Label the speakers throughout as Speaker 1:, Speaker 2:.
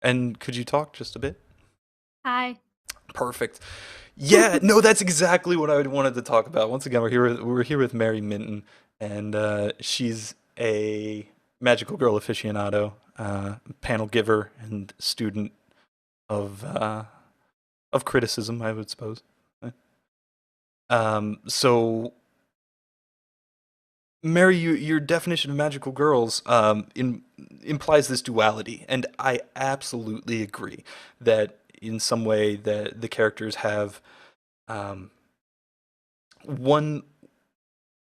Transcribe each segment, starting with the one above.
Speaker 1: And could you talk just a bit?
Speaker 2: Hi.
Speaker 1: Perfect. Yeah, no, that's exactly what I wanted to talk about. Once again, we're here with Mary Minton, and she's a magical girl aficionado, panel giver, and student of criticism, I would suppose. So Mary, your definition of magical girls implies this duality, and I absolutely agree that in some way that the characters have um, one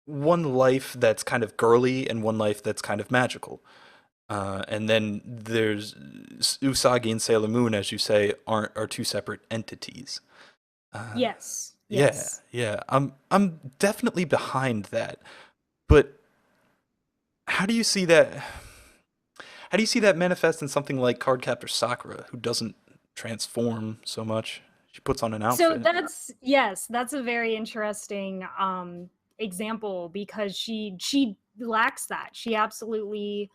Speaker 1: one life that's kind of girly and one life that's kind of magical. And then there's Usagi and Sailor Moon, as you say, are two separate entities. Uh,
Speaker 2: Yes.
Speaker 1: yeah,
Speaker 2: Yes.
Speaker 1: yeah, I'm definitely behind that. But how do you see that? How do you see that manifest in something like Cardcaptor Sakura, who doesn't transform so much? She puts on an
Speaker 2: So
Speaker 1: outfit.
Speaker 2: that's a very interesting example because she lacks that. She absolutely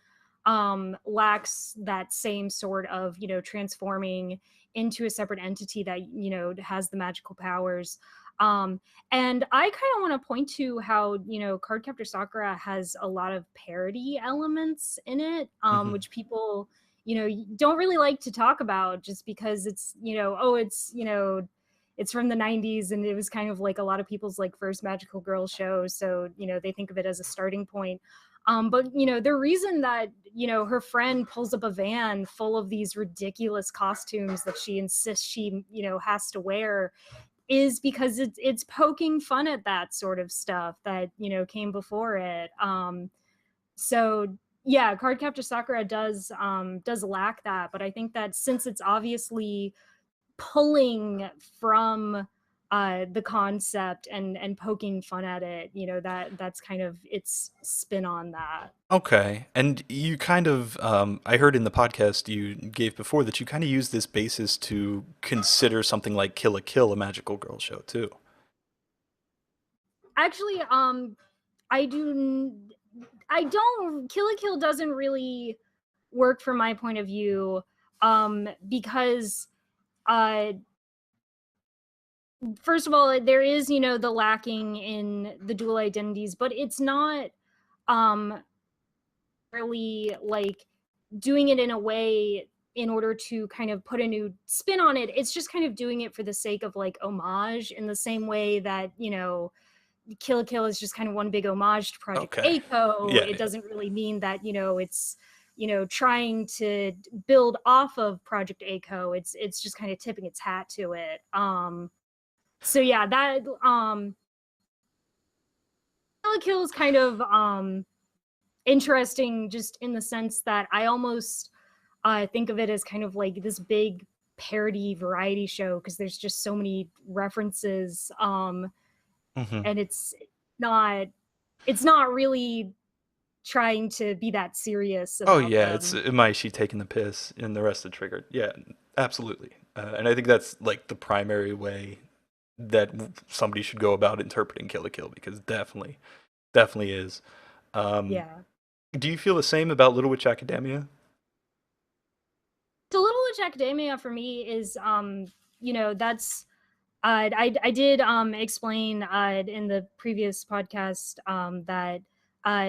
Speaker 2: lacks that same sort of, transforming into a separate entity that, has the magical powers. Um and I kind of want to point to how, Cardcaptor Sakura has a lot of parody elements in it,
Speaker 1: Hmm.
Speaker 2: which people, don't really like to talk about just because it's, oh, it's from the 90s and it was kind of like a lot of people's like first magical girl show, so they think of it as a starting point. But the reason that her friend pulls up a van full of these ridiculous costumes that she insists she has to wear is because it's poking fun at that sort of stuff that came before it. So yeah, Cardcaptor Sakura does lack that, but I think that since it's obviously pulling from the concept and poking fun at it, that's kind of its spin on that.
Speaker 1: Okay, and you kind of, I heard in the podcast you gave before that you kind of use this basis to consider something like Kill a Kill a magical girl show too.
Speaker 2: Actually, I do. I don't. Kill a Kill doesn't really work from my point of view, because uh, first of all, there is the lacking in the dual identities, but it's not um really like doing it in a way in order to kind of put a new spin on it. It's just kind of doing it for the sake of like homage, in the same way that Kill a Kill is just kind of one big homage to Project
Speaker 1: Okay.
Speaker 2: A.
Speaker 1: Yeah,
Speaker 2: It
Speaker 1: yeah.
Speaker 2: doesn't really mean that it's trying to build off of Project A. It's just kind of tipping its hat to it. So yeah, that Kill a Kill is kind of interesting just in the sense that I almost think of it as kind of like this big parody variety show because there's just so many references,
Speaker 1: Hmm.
Speaker 2: and not it's not really trying to be that serious
Speaker 1: Oh
Speaker 2: about
Speaker 1: yeah, it's
Speaker 2: them.
Speaker 1: Imaishi taking the piss and the rest of Triggered. Yeah, absolutely. And I think that's like the primary way that somebody should go about interpreting Kill a Kill because definitely, definitely is. Um,
Speaker 2: Yeah.
Speaker 1: do you feel the same about Little Witch Academia?
Speaker 2: So Little Witch Academia for me is that's I did explain in the previous podcast that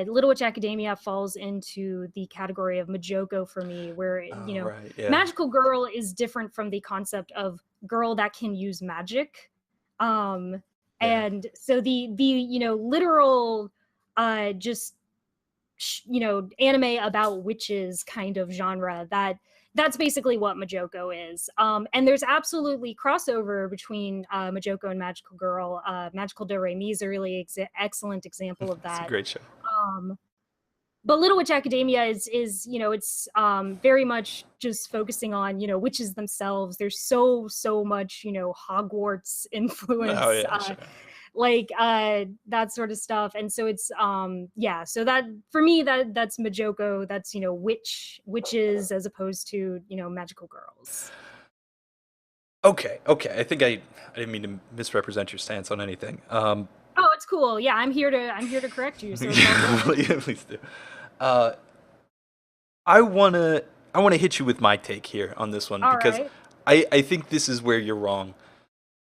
Speaker 2: Little Witch Academia falls into the category of Majoko for me, where
Speaker 1: Oh right, yeah,
Speaker 2: magical girl is different from the concept of girl that can use magic, um,
Speaker 1: yeah.
Speaker 2: and so the literal just anime about witches kind of genre, that's basically what Majoko is. And there's absolutely crossover between Majoko and Magical Girl. Magical Do Re Mi is a really excellent example of
Speaker 1: It's a
Speaker 2: that.
Speaker 1: great show.
Speaker 2: Um, but Little Witch Academia is it's very much just focusing on witches themselves. There's so much Hogwarts
Speaker 1: Oh
Speaker 2: influence,
Speaker 1: yeah, sure.
Speaker 2: like that sort of stuff, and so it's yeah, so that for me that's Majoko. That's witches as opposed to magical girls.
Speaker 1: Okay, okay. I didn't mean to misrepresent your stance on anything.
Speaker 2: Oh, it's cool. Yeah, I'm here to correct you, so it's all good.
Speaker 1: Please do. Uh, I wanna. I want to hit you with my take here on this one
Speaker 2: All
Speaker 1: because
Speaker 2: right.
Speaker 1: I think this is where you're wrong.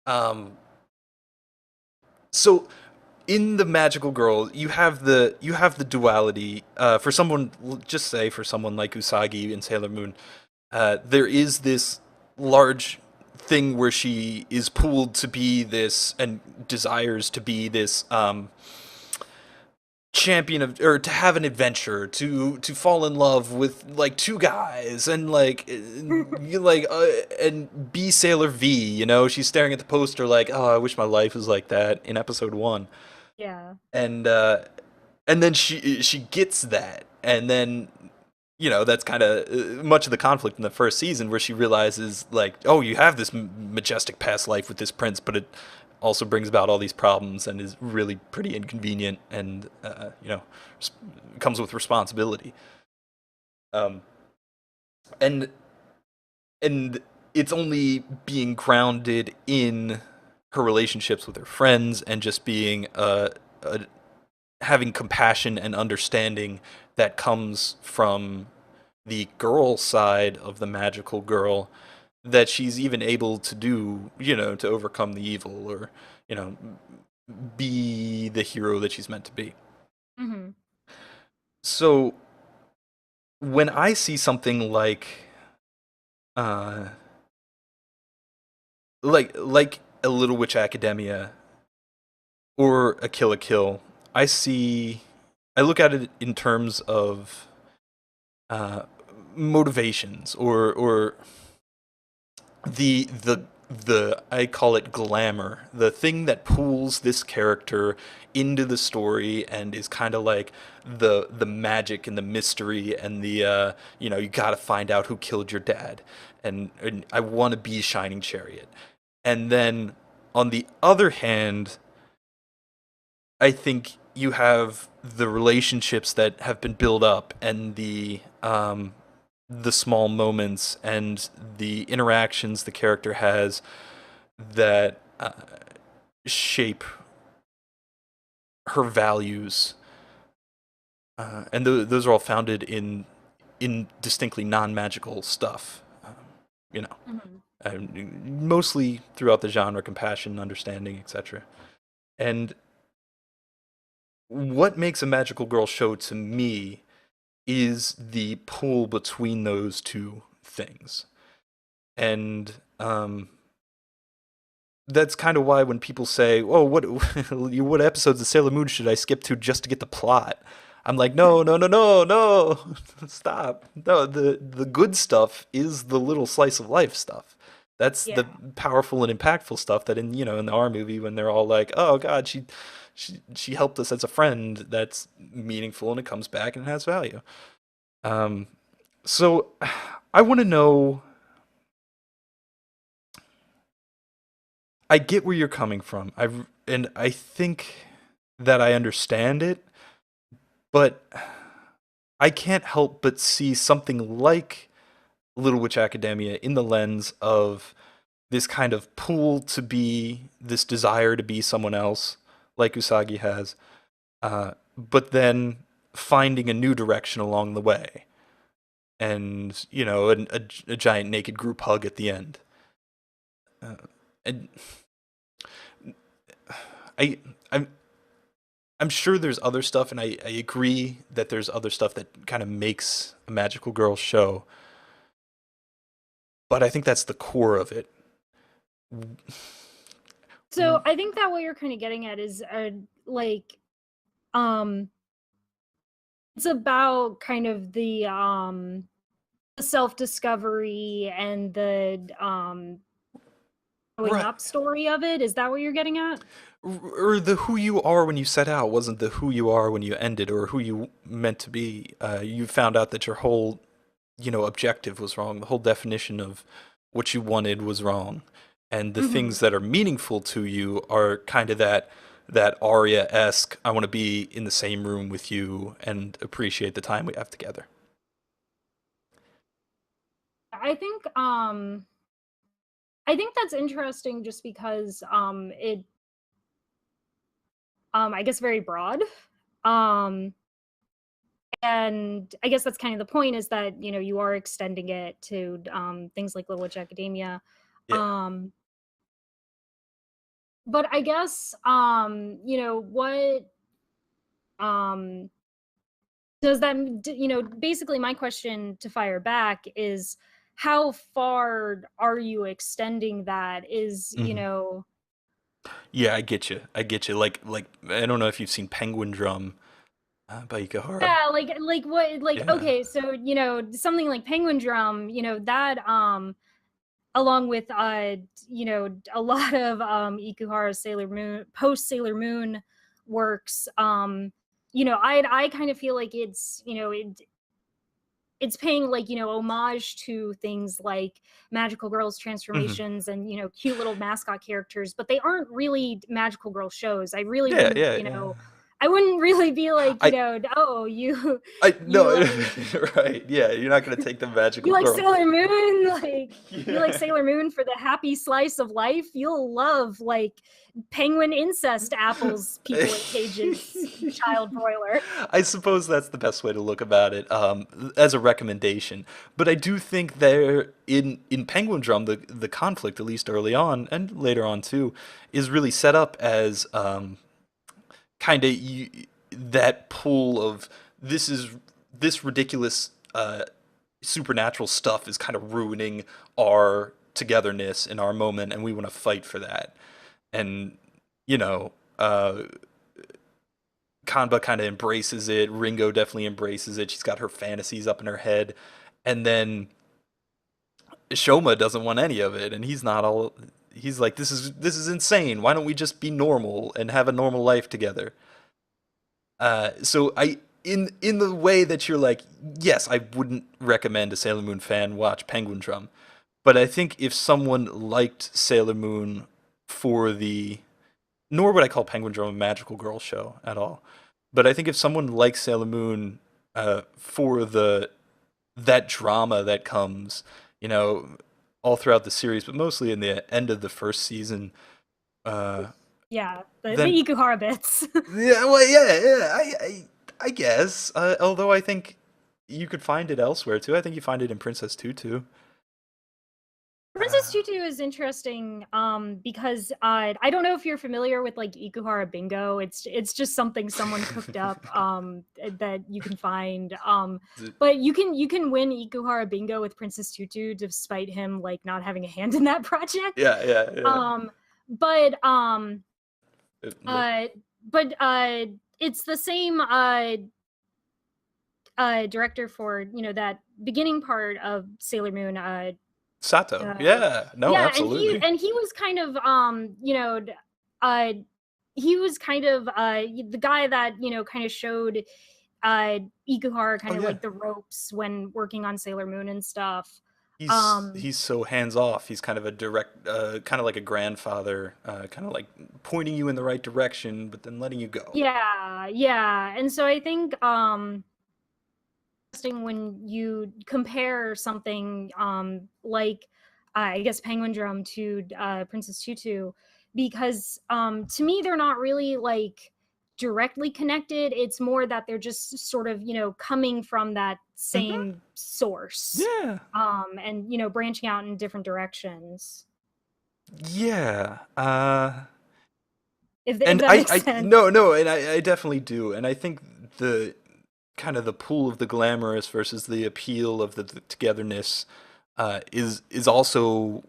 Speaker 1: Um, so in the magical girl, you have the duality. For someone, just say for someone like Usagi in Sailor Moon, there is this large thing where she is pulled to be this and desires to be this champion of, or to have an adventure, to fall in love with like two guys and like you like and be Sailor V, she's staring at the poster like, oh, I wish my life was like that in episode 1.
Speaker 2: Yeah.
Speaker 1: And then she gets that, and then that's kind of much of the conflict in the first season where she realizes like, oh, you have this majestic past life with this prince, but it also brings about all these problems and is really pretty inconvenient, and comes with responsibility. um and and it's only being grounded in her relationships with her friends and just being a having compassion and understanding that comes from the girl side of the magical girl, that she's even able to do, to overcome the evil, or, you know, be the hero that she's meant to be.
Speaker 2: Hmm.
Speaker 1: So when I see something uh like a Little Witch Academia or a Kill a Kill, I look at it in terms of uh motivations, or the I call it glamour, the thing that pulls this character into the story and is kind of like the magic and the mystery and the you got to find out who killed your dad, and I want to be Shining Chariot. And then on the other hand, I think you have the relationships that have been built up, and the small moments and the interactions the character has that shape her values, and those are all founded in distinctly non-magical stuff. You know,
Speaker 2: Hmm.
Speaker 1: mostly throughout the genre, compassion, understanding, etc. And what makes a magical girl show to me is the pull between those two things. And that's kind of why when people say, "Oh, what episodes of Sailor Moon should I skip to just to get the plot?" I'm like, "No, no, no, no, no, stop! No, the good stuff is the little slice of life stuff. That's the
Speaker 2: Yeah.
Speaker 1: powerful and impactful stuff that in the R movie, when they're all like, "Oh God, she helped us as a friend." That's meaningful and it comes back and it has value. Um, so I want to know. I get where you're coming from. I think that I understand it, but I can't help but see something like Little Witch Academia in the lens of this kind of pull to be, this desire to be someone else, like Usagi has, but then finding a new direction along the way, and a giant naked group hug at the end. Uh, and I I'm I'm sure there's other stuff, and I agree that there's other stuff that kind of makes a magical girl show, but I think that's the core of it.
Speaker 2: So I think that what you're kind of getting at is like um it's about kind of the self-discovery and the growing
Speaker 1: Right.
Speaker 2: up story of it. Is that what you're getting at?
Speaker 1: Or the who you are when you set out wasn't the who you are when you ended, or who you meant to be. You found out that your whole, objective was wrong. The whole definition of what you wanted was wrong. And the
Speaker 2: Hmm.
Speaker 1: things that are meaningful to you are kind of that Arya-esque, I want to be in the same room with you and appreciate the time we have together.
Speaker 2: I think that's interesting just because it I guess very broad. Um And I guess that's kind of the point, is that, you are extending it to things like Little Witch Academia.
Speaker 1: Yeah.
Speaker 2: Um, but I guess, what um, does that, basically my question to fire back is, how far are you extending that?
Speaker 1: Hmm. Yeah, I get you. I get you. Like I don't know if you've seen Penguin Drum by Ikehara.
Speaker 2: Yeah, like what, like,
Speaker 1: Yeah.
Speaker 2: okay, so, something like Penguin Drum, that along with a lot of Ikuhara's Sailor Moon, post Sailor Moon works, I kind of feel like it's paying, like, homage to things like magical girls
Speaker 1: Hmm.
Speaker 2: transformations and, cute little mascot characters, but they aren't really magical girl shows. I really
Speaker 1: Yeah,
Speaker 2: wouldn't,
Speaker 1: yeah, yeah.
Speaker 2: I wouldn't really be like,
Speaker 1: I
Speaker 2: oh, you
Speaker 1: I
Speaker 2: you
Speaker 1: no,
Speaker 2: like
Speaker 1: right. Yeah, you're not gonna take the
Speaker 2: you
Speaker 1: magical
Speaker 2: like
Speaker 1: girl.
Speaker 2: Sailor Moon, like, you like
Speaker 1: Yeah.
Speaker 2: Sailor Moon for the happy slice of life. You'll love, like, penguin incest apples, people in cages, child broiler.
Speaker 1: I suppose that's the best way to look about it, as a recommendation. But I do think there in Penguin Drum, the conflict, at least early on and later on too, is really set up as kind of that pull of this is this ridiculous supernatural stuff is kind of ruining our togetherness in our moment, and we want to fight for that. And you know, Kanba kind of embraces it. Ringo definitely embraces it. She's got her fantasies up in her head, and then Shoma doesn't want any of it, and he's not all. He's like, this is insane. Why don't we just be normal and have a normal life together? So in the way that you're like, yes, I wouldn't recommend a Sailor Moon fan watch Penguin Drum, but I think if someone liked Sailor Moon for the, nor would I call Penguin Drum a magical girl show at all, but I think if someone likes Sailor Moon for the that drama that comes, you know, all throughout the series, but mostly in the end of the first season, uh,
Speaker 2: Yeah, the
Speaker 1: then
Speaker 2: Ikuhara bits.
Speaker 1: yeah, well, yeah, I guess. Although I think you could find it elsewhere too. I think you find it in Princess Tutu.
Speaker 2: Princess Tutu is interesting, because I don't know if you're familiar with, like, Ikuhara Bingo. It's just something someone cooked up, that you can find. But you can win Ikuhara Bingo with Princess Tutu, despite him, like, not having a hand in that project.
Speaker 1: Yeah, yeah, yeah.
Speaker 2: Um, but
Speaker 1: Like
Speaker 2: uh, but it's the same director for, that beginning part of Sailor Moon.
Speaker 1: Sato.
Speaker 2: Uh,
Speaker 1: Yeah, no,
Speaker 2: yeah, and he
Speaker 1: absolutely.
Speaker 2: and he was kind of, uh he was kind of the guy that, kind of showed Ikuhara
Speaker 1: Oh
Speaker 2: kind of
Speaker 1: yeah.
Speaker 2: like the ropes when working on Sailor Moon and stuff.
Speaker 1: He's
Speaker 2: Um
Speaker 1: he's so hands off. He's kind of a direct, kind of like a grandfather, kind of like pointing you in the right direction, but then letting you go.
Speaker 2: yeah, yeah. And so I think interesting when you compare something like, I guess, Penguin Drum to Princess Tutu, because to me they're not really, like, directly connected. It's more that they're just sort of, coming from that
Speaker 1: Hmm.
Speaker 2: same source,
Speaker 1: Yeah.
Speaker 2: and, branching out in different directions.
Speaker 1: Yeah.
Speaker 2: If
Speaker 1: And
Speaker 2: that
Speaker 1: I,
Speaker 2: makes
Speaker 1: I
Speaker 2: sense.
Speaker 1: no, no, and I definitely do. And I think the kind of the pull of the glamorous versus the appeal of the togetherness is also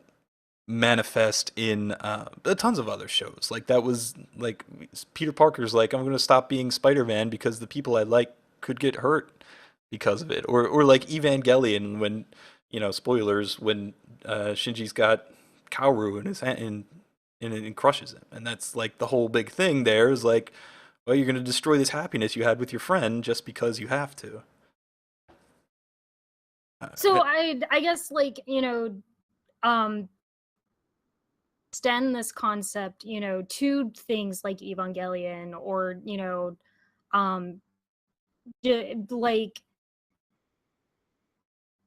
Speaker 1: manifest in tons of other shows. Like that was like Peter Parker's like, I'm going to stop being Spider-Man because the people I like could get hurt because of it. Or like Evangelion when, spoilers, when Shinji's got Kaoru in his hand and crushes him. And that's like the whole big thing there is like, well, you're going to destroy this happiness you had with your friend just because you have to.
Speaker 2: So
Speaker 1: But
Speaker 2: I guess, like, um extend this concept, to things like Evangelion, or, um like,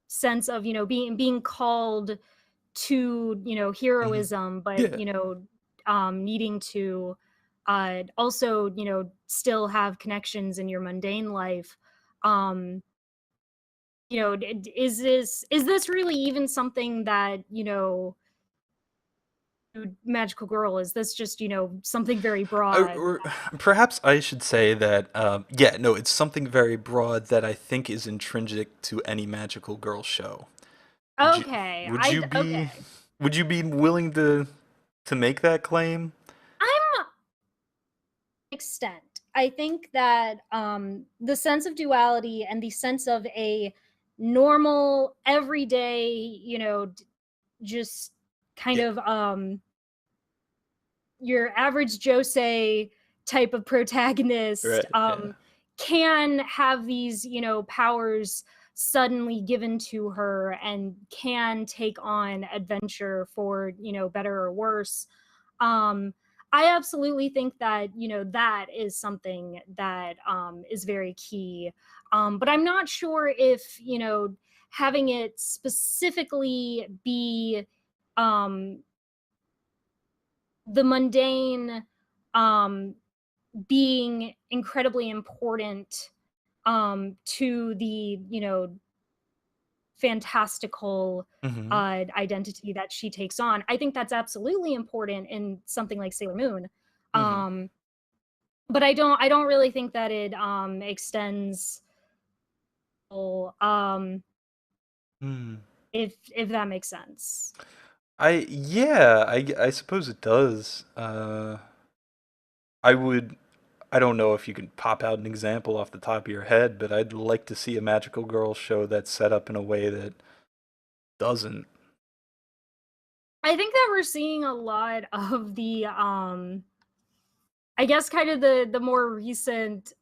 Speaker 2: sense of, being called to,
Speaker 1: mhm.
Speaker 2: heroism, but,
Speaker 1: Yeah.
Speaker 2: needing to also, still have connections in your mundane life. Is this really even something that, magical girl? Is this just, something very broad?
Speaker 1: Or perhaps I should say that, yeah, no, it's something very broad that I think is intrinsic to any magical girl show. Would you,
Speaker 2: Okay,
Speaker 1: would you be,
Speaker 2: okay.
Speaker 1: would you be willing to make that claim?
Speaker 2: I'm extent. I think that the sense of duality and the sense of a normal, everyday, just kind
Speaker 1: Yeah,
Speaker 2: of your average Josei type of protagonist
Speaker 1: right, yeah.
Speaker 2: can have these, powers suddenly given to her and can take on adventure for, better or worse. um I absolutely think that, that is something that is very key. But I'm not sure if, having it specifically be um the mundane um being incredibly important to the, fantastical
Speaker 1: Hmm.
Speaker 2: identity that she takes on. I think that's absolutely important in something like Sailor Moon.
Speaker 1: Hmm.
Speaker 2: Um, but I don't really think that it extends um
Speaker 1: Hmm.
Speaker 2: if that makes sense.
Speaker 1: Yeah, I suppose it does. I would, I don't know if you can pop out an example off the top of your head, but I'd like to see a magical girl show that's set up in a way that doesn't.
Speaker 2: I think that we're seeing a lot of the I guess kind of the more recent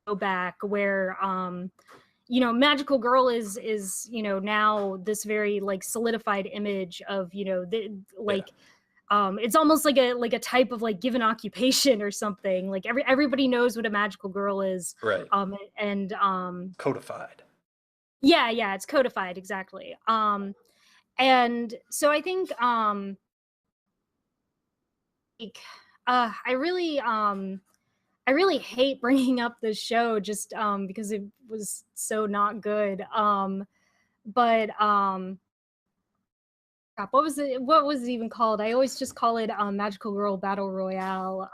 Speaker 2: go back where magical girl is now this very like solidified image of the
Speaker 1: Yeah,
Speaker 2: like it's almost like a type of like given occupation or something. Like everybody knows what a magical girl is.
Speaker 1: right.
Speaker 2: And
Speaker 1: Codified.
Speaker 2: Yeah, yeah, it's codified, exactly. And so I think like I really hate bringing up this show just because it was so not good. But crap, what was it? What was it even called? I always just call it Magical Girl Battle Royale.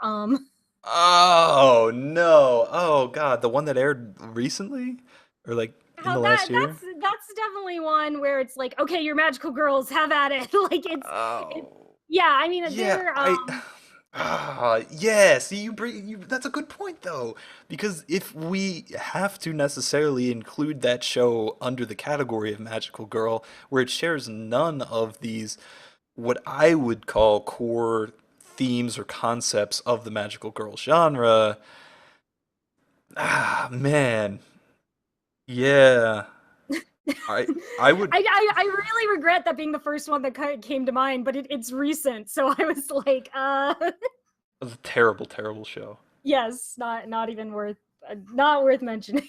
Speaker 1: Oh no! Oh god, the one that aired recently, or like in
Speaker 2: How
Speaker 1: the
Speaker 2: that
Speaker 1: last year?
Speaker 2: that's definitely one where it's like, okay, you're magical girls, have at it. Like it,
Speaker 1: Oh
Speaker 2: yeah. I mean,
Speaker 1: yeah,
Speaker 2: they're
Speaker 1: I. Yeah. See, you bring you. That's a good point though, because if we have to necessarily include that show under the category of magical girl, where it shares none of these what I would call core themes or concepts of the magical girl genre. Man, yeah. I I would.
Speaker 2: I really regret that being the first one that kind of came to mind, but it's recent, so I was like,
Speaker 1: It was a terrible, terrible show.
Speaker 2: yes, not even worth not worth mentioning.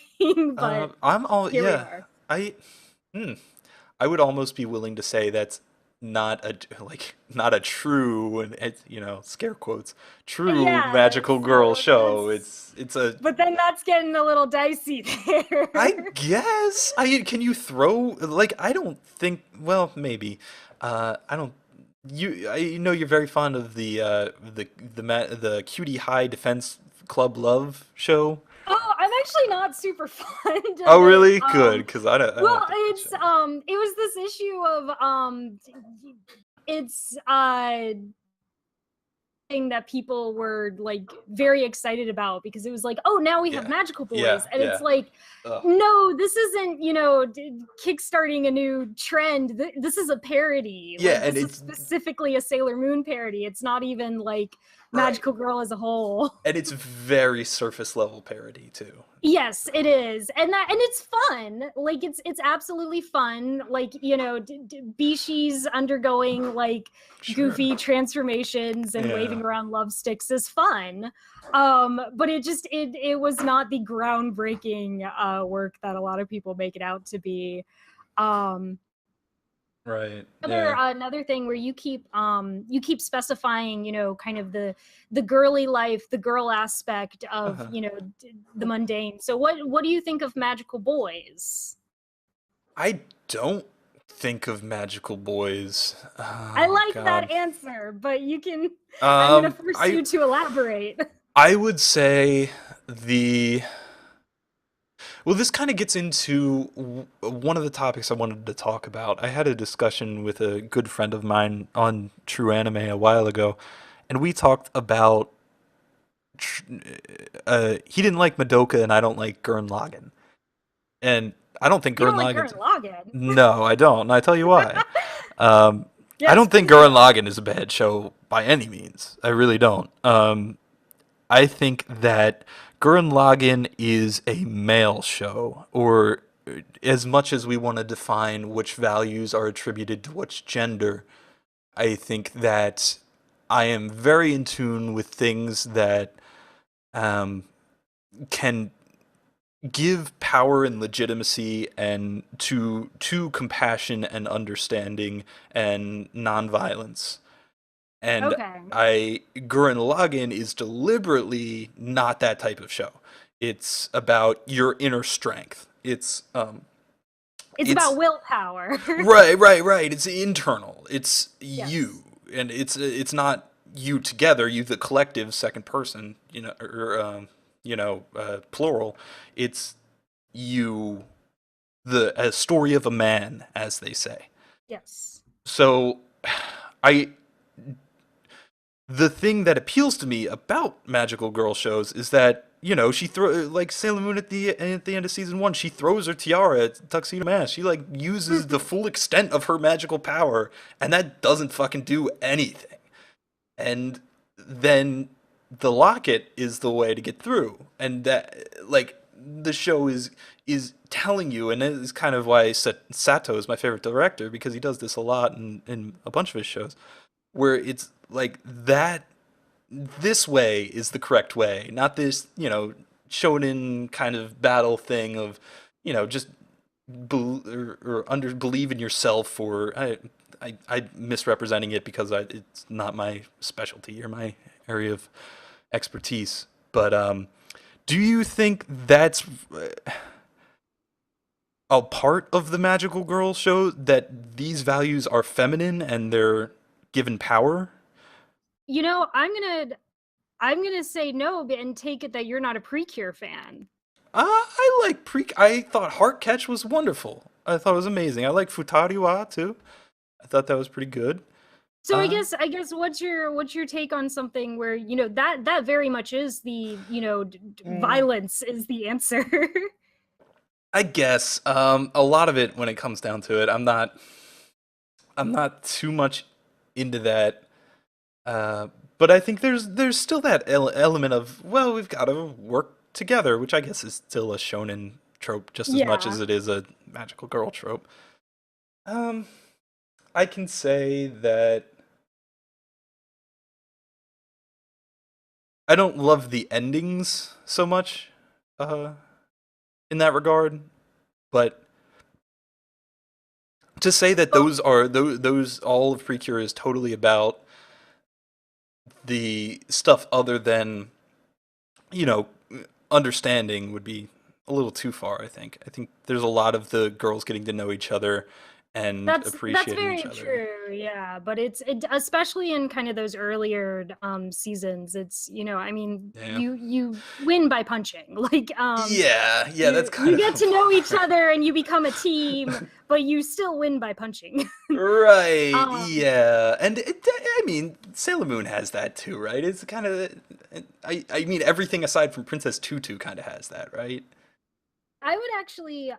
Speaker 2: But
Speaker 1: I'm all
Speaker 2: here we
Speaker 1: yeah.
Speaker 2: are.
Speaker 1: I hmm. I would almost be willing to say that's not a like not a true and scare quotes true
Speaker 2: Yeah,
Speaker 1: magical girl
Speaker 2: so
Speaker 1: show.
Speaker 2: that's
Speaker 1: It's a
Speaker 2: but then that's getting a little dicey there.
Speaker 1: I guess I can you throw like I don't think well maybe I don't I know you're very fond of the Cutie High Defense Club Love show.
Speaker 2: Oh, I'm actually not super fond
Speaker 1: Oh
Speaker 2: of it.
Speaker 1: really? Good, because I don't
Speaker 2: Well,
Speaker 1: think that
Speaker 2: it's
Speaker 1: show.
Speaker 2: it was this issue of it's thing that people were like very excited about because it was like, oh, now we have
Speaker 1: Yeah.
Speaker 2: magical
Speaker 1: Yeah,
Speaker 2: boys, and it's
Speaker 1: yeah.
Speaker 2: like,
Speaker 1: Ugh.
Speaker 2: no, this isn't kickstarting a new trend. This is a parody.
Speaker 1: Yeah,
Speaker 2: Like
Speaker 1: and
Speaker 2: this is
Speaker 1: it's
Speaker 2: specifically a Sailor Moon parody. It's not even like
Speaker 1: right.
Speaker 2: magical girl as a whole.
Speaker 1: And it's very surface level parody too.
Speaker 2: Yes, it is, and it's fun. Like it's absolutely fun. Like Bishi's undergoing like
Speaker 1: Sure.
Speaker 2: goofy transformations and
Speaker 1: Yeah.
Speaker 2: waving around love sticks is fun. But it was not the groundbreaking work that a lot of people make it out to be. Um,
Speaker 1: Right.
Speaker 2: Another
Speaker 1: Yeah.
Speaker 2: another thing where you keep specifying, kind of the girly life, the girl aspect of,
Speaker 1: Uh-huh.
Speaker 2: the mundane. So what do you think of magical boys?
Speaker 1: I don't think of magical boys.
Speaker 2: I
Speaker 1: Oh
Speaker 2: like
Speaker 1: God.
Speaker 2: that answer, but I'm going to force
Speaker 1: I
Speaker 2: you to elaborate.
Speaker 1: I would say the well, this kind of gets into one of the topics I wanted to talk about. I had a discussion with a good friend of mine on True Anime a while ago, and we talked about he didn't like Madoka and I don't like Gurren Lagann. And I don't think
Speaker 2: You don't
Speaker 1: Gurren
Speaker 2: like
Speaker 1: Lagann's.
Speaker 2: Gurren Lagann.
Speaker 1: No, I don't. And I tell you why. Um, I
Speaker 2: Yes,
Speaker 1: don't think
Speaker 2: please
Speaker 1: Gurren
Speaker 2: do.
Speaker 1: Lagann is a bad show by any means. I really don't. I think that Gurren Lagann is a male show, or as much as we want to define which values are attributed to which gender, I think that I am very in tune with things that um, can give power and legitimacy and to compassion and understanding and nonviolence. And
Speaker 2: Okay.
Speaker 1: I Gurren Lagann is deliberately not that type of show. It's about your inner strength.
Speaker 2: It's
Speaker 1: It's
Speaker 2: about willpower.
Speaker 1: right. It's internal. It's
Speaker 2: Yes.
Speaker 1: you, and it's not you together. You the collective second person. Plural. It's you the a story of a man, as they say.
Speaker 2: Yes.
Speaker 1: So, I the thing that appeals to me about magical girl shows is that she throw like Sailor Moon at the end of season 1. She throws her tiara at Tuxedo Mask. She like uses the full extent of her magical power, and that doesn't fucking do anything. And then the locket is the way to get through, and that like the show is telling you, and it is kind of why Sato is my favorite director because he does this a lot in a bunch of his shows where it's like that this way is the correct way, not this, shonen kind of battle thing of, just or under believe in yourself or I misrepresenting it because it's not my specialty or my area of expertise. But do you think that's a part of the magical girl show that these values are feminine and they're given power?
Speaker 2: You know, I'm gonna say no and take it that you're not a Precure fan.
Speaker 1: I like pre. I thought Heart Catch was wonderful. I thought it was amazing. I like Futariwa too. I thought that was pretty good.
Speaker 2: So
Speaker 1: Uh,
Speaker 2: I guess what's your take on something where, that very much is the,
Speaker 1: mm,
Speaker 2: violence is the answer.
Speaker 1: I guess a lot of it when it comes down to it, I'm not too much into that. Uh, but I think there's still that element of well, we've got to work together, which I guess is still a shonen trope just as much
Speaker 2: Yeah.
Speaker 1: as it is a magical girl trope. Um, I can say that I don't love the endings so much, uh, in that regard. But to say that
Speaker 2: Well,
Speaker 1: those all of Precure is totally about the stuff other than you know understanding would be a little too far. I think there's a lot of the girls getting to know each other and
Speaker 2: that's
Speaker 1: appreciating
Speaker 2: very
Speaker 1: each other.
Speaker 2: true, yeah, but especially in kind of those earlier seasons, it's, I mean,
Speaker 1: Yeah.
Speaker 2: you win by punching. Like,
Speaker 1: Yeah, that's kind
Speaker 2: you
Speaker 1: of
Speaker 2: get
Speaker 1: the
Speaker 2: to know each
Speaker 1: part.
Speaker 2: other and you become a team, but you still win by punching.
Speaker 1: Right,
Speaker 2: um
Speaker 1: yeah. And I mean, Sailor Moon has that too, right? It's kind of, I mean, everything aside from Princess Tutu kind of has that, right?
Speaker 2: I would actually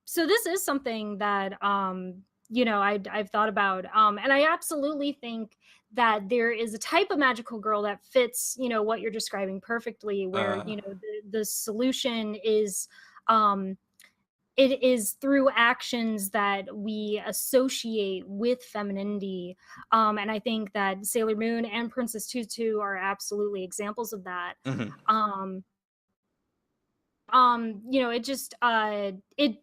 Speaker 2: so this is something that I've thought about, and I absolutely think that there is a type of magical girl that fits, what you're describing perfectly, where,
Speaker 1: Uh,
Speaker 2: the solution is um it is through actions that we associate with femininity, and I think that Sailor Moon and Princess Tutu are absolutely examples of that.
Speaker 1: mhm.
Speaker 2: um it just it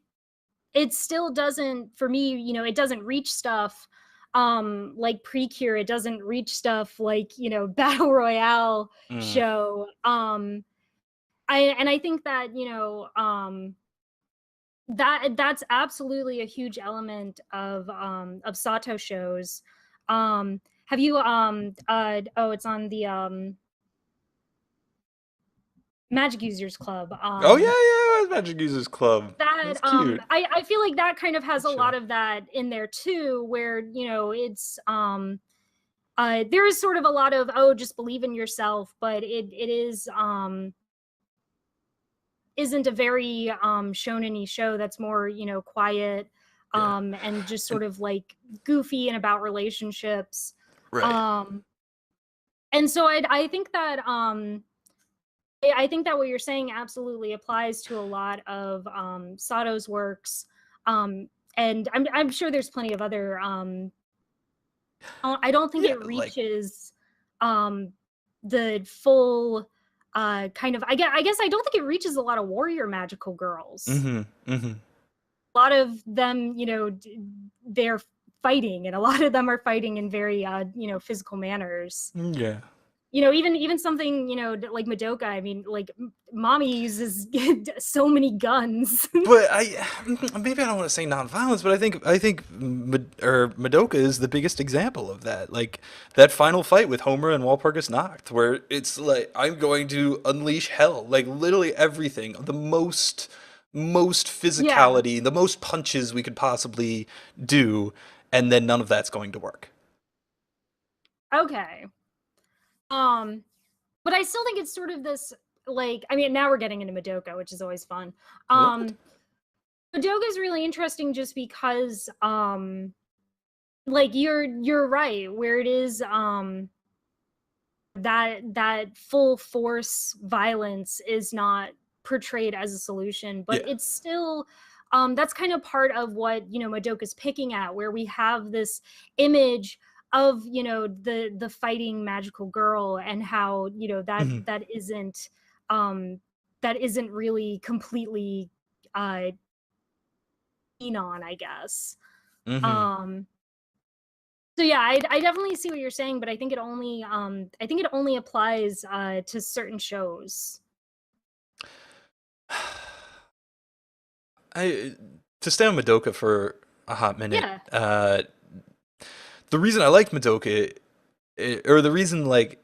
Speaker 2: it still doesn't, for me, it doesn't reach stuff like Precure. It doesn't reach stuff like, Battle Royale
Speaker 1: Mm.
Speaker 2: show. I think that, that's absolutely a huge element of Sato shows. Have you oh, it's on the Magic Users Club.
Speaker 1: Oh yeah, yeah, Magic Users Club.
Speaker 2: That
Speaker 1: That's cute.
Speaker 2: I feel like that kind of has
Speaker 1: Good
Speaker 2: a
Speaker 1: show.
Speaker 2: lot of that in there too, where it's there is sort of a lot of, oh, just believe in yourself, but it is isn't a very shonen-y show. That's more, quiet,
Speaker 1: Yeah.
Speaker 2: and just
Speaker 1: And
Speaker 2: sort of like goofy and about relationships.
Speaker 1: right.
Speaker 2: um and so I think that I think that what you're saying absolutely applies to a lot of Sato's works. And I'm sure there's plenty of other I don't think
Speaker 1: Yeah,
Speaker 2: it
Speaker 1: like
Speaker 2: reaches um the full kind of, I guess I don't think it reaches a lot of warrior magical girls.
Speaker 1: mhm, mhm.
Speaker 2: A lot of them, they're fighting, and a lot of them are fighting in very physical manners.
Speaker 1: Yeah.
Speaker 2: Even something, like Madoka. I mean, like, mommy uses so many guns.
Speaker 1: But maybe I don't want to say nonviolence, but I think Madoka is the biggest example of that. Like that final fight with Homer and Walpurgis Nacht, where it's like I'm going to unleash hell, like literally everything, the most
Speaker 2: Yeah.
Speaker 1: physicality, the most punches we could possibly do, and then none of that's going to work.
Speaker 2: Okay. Um, but I still think it's sort of this, like, I mean, now we're getting into Madoka, which is always fun.
Speaker 1: What?
Speaker 2: Madoka is really interesting just because, like, you're right, where it is, that full force violence is not portrayed as a solution, but
Speaker 1: Yeah.
Speaker 2: it's still, that's kind of part of what, Madoka's picking at, where we have this image of, the fighting magical girl, and how,
Speaker 1: Hmm.
Speaker 2: um that isn't really completely uh keen on, I guess.
Speaker 1: Hmm.
Speaker 2: um so yeah, I definitely see what you're saying, but I think it only applies to certain shows.
Speaker 1: I to stay on Madoka for a hot minute.
Speaker 2: Yeah.
Speaker 1: The reason I liked Madoka, or the reason like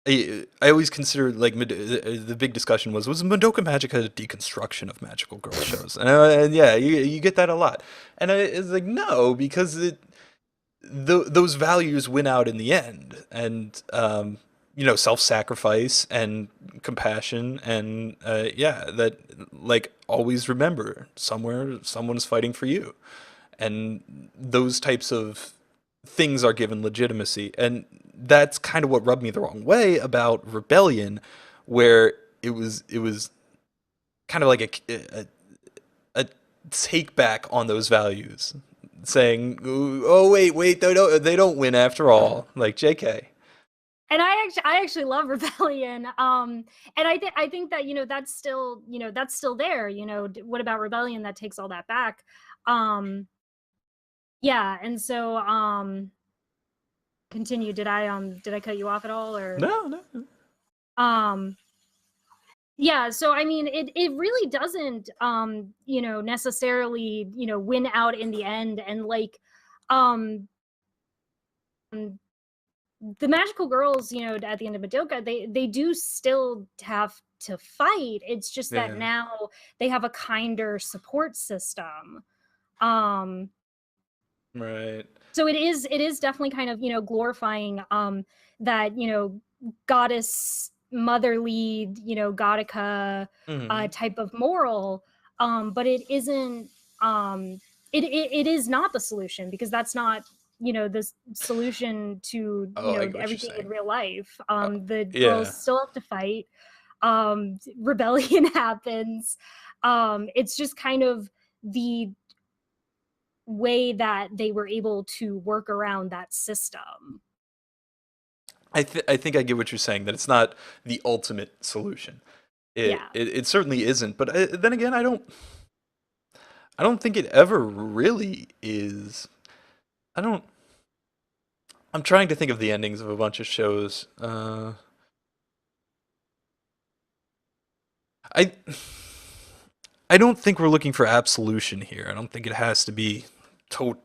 Speaker 1: I always considered like the big discussion was Madoka Magica a deconstruction of magical girl shows, and yeah, you get that a lot, and it's like no, because those values win out in the end, and self-sacrifice and compassion, and yeah, that like always remember somewhere someone's fighting for you, and those types of things are given legitimacy. And that's kind of what rubbed me the wrong way about Rebellion, where it was kind of like a take back on those values, saying, "Oh wait, they don't win after all." Like JK.
Speaker 2: And I actually love Rebellion. And I think that, that's still there. What about Rebellion that takes all that back? um yeah. And so, continue. Did I cut you off at all, or
Speaker 1: No, no.
Speaker 2: um yeah. So I mean, it really doesn't, necessarily, win out in the end. And like, um the magical girls, at the end of Madoka, they do still have to fight. It's just that
Speaker 1: Yeah.
Speaker 2: now they have a kinder support system. um
Speaker 1: Right.
Speaker 2: so it is definitely kind of, glorifying that, goddess motherly, Gothica
Speaker 1: Hmm.
Speaker 2: type of moral. But it isn't, it is not the solution, because that's not, the solution to,
Speaker 1: Oh, I get what you're
Speaker 2: everything in
Speaker 1: saying.
Speaker 2: real life.
Speaker 1: Uh,
Speaker 2: The girls
Speaker 1: yeah.
Speaker 2: still have to fight. Rebellion happens. It's just kind of the way that they were able to work around that system.
Speaker 1: I think I get what you're saying, that it's not the ultimate solution. It
Speaker 2: Yeah.
Speaker 1: it, it certainly isn't. But then again, I don't. I don't think it ever really is. I don't. I'm trying to think of the endings of a bunch of shows. I I don't think we're looking for absolution here. I don't think it has to be to-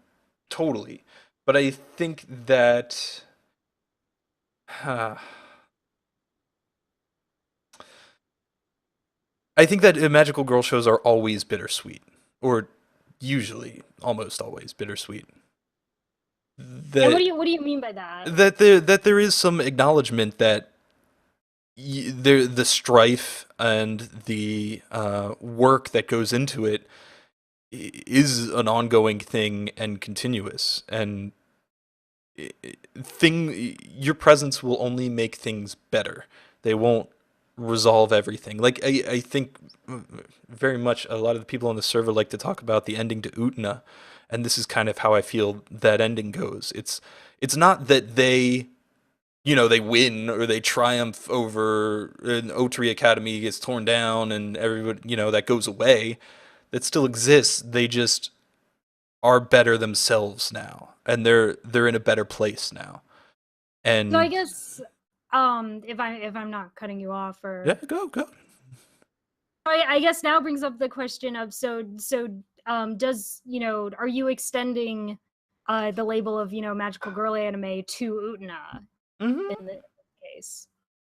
Speaker 1: totally, but I think that I think that magical girl shows are always bittersweet, or usually almost always bittersweet.
Speaker 2: And
Speaker 1: That
Speaker 2: what do you mean by that?
Speaker 1: there is some acknowledgement that the strife and the work that goes into it is an ongoing thing and continuous, and your presence will only make things better. They won't resolve everything. Like I think very much a lot of the people on the server like to talk about the ending to Utna, and this is kind of how I feel that ending goes. It's not that they win or they triumph over an Otri Academy gets torn down and everybody, that goes away. That still exists. They just are better themselves now, and they're in a better place now.
Speaker 2: So I
Speaker 1: And
Speaker 2: guess if I'm not cutting you off,
Speaker 1: yeah,
Speaker 2: or
Speaker 1: go.
Speaker 2: I guess now brings up the question of, does, are you extending the label of, magical girl anime to Utena
Speaker 1: Hmm.
Speaker 2: in this case?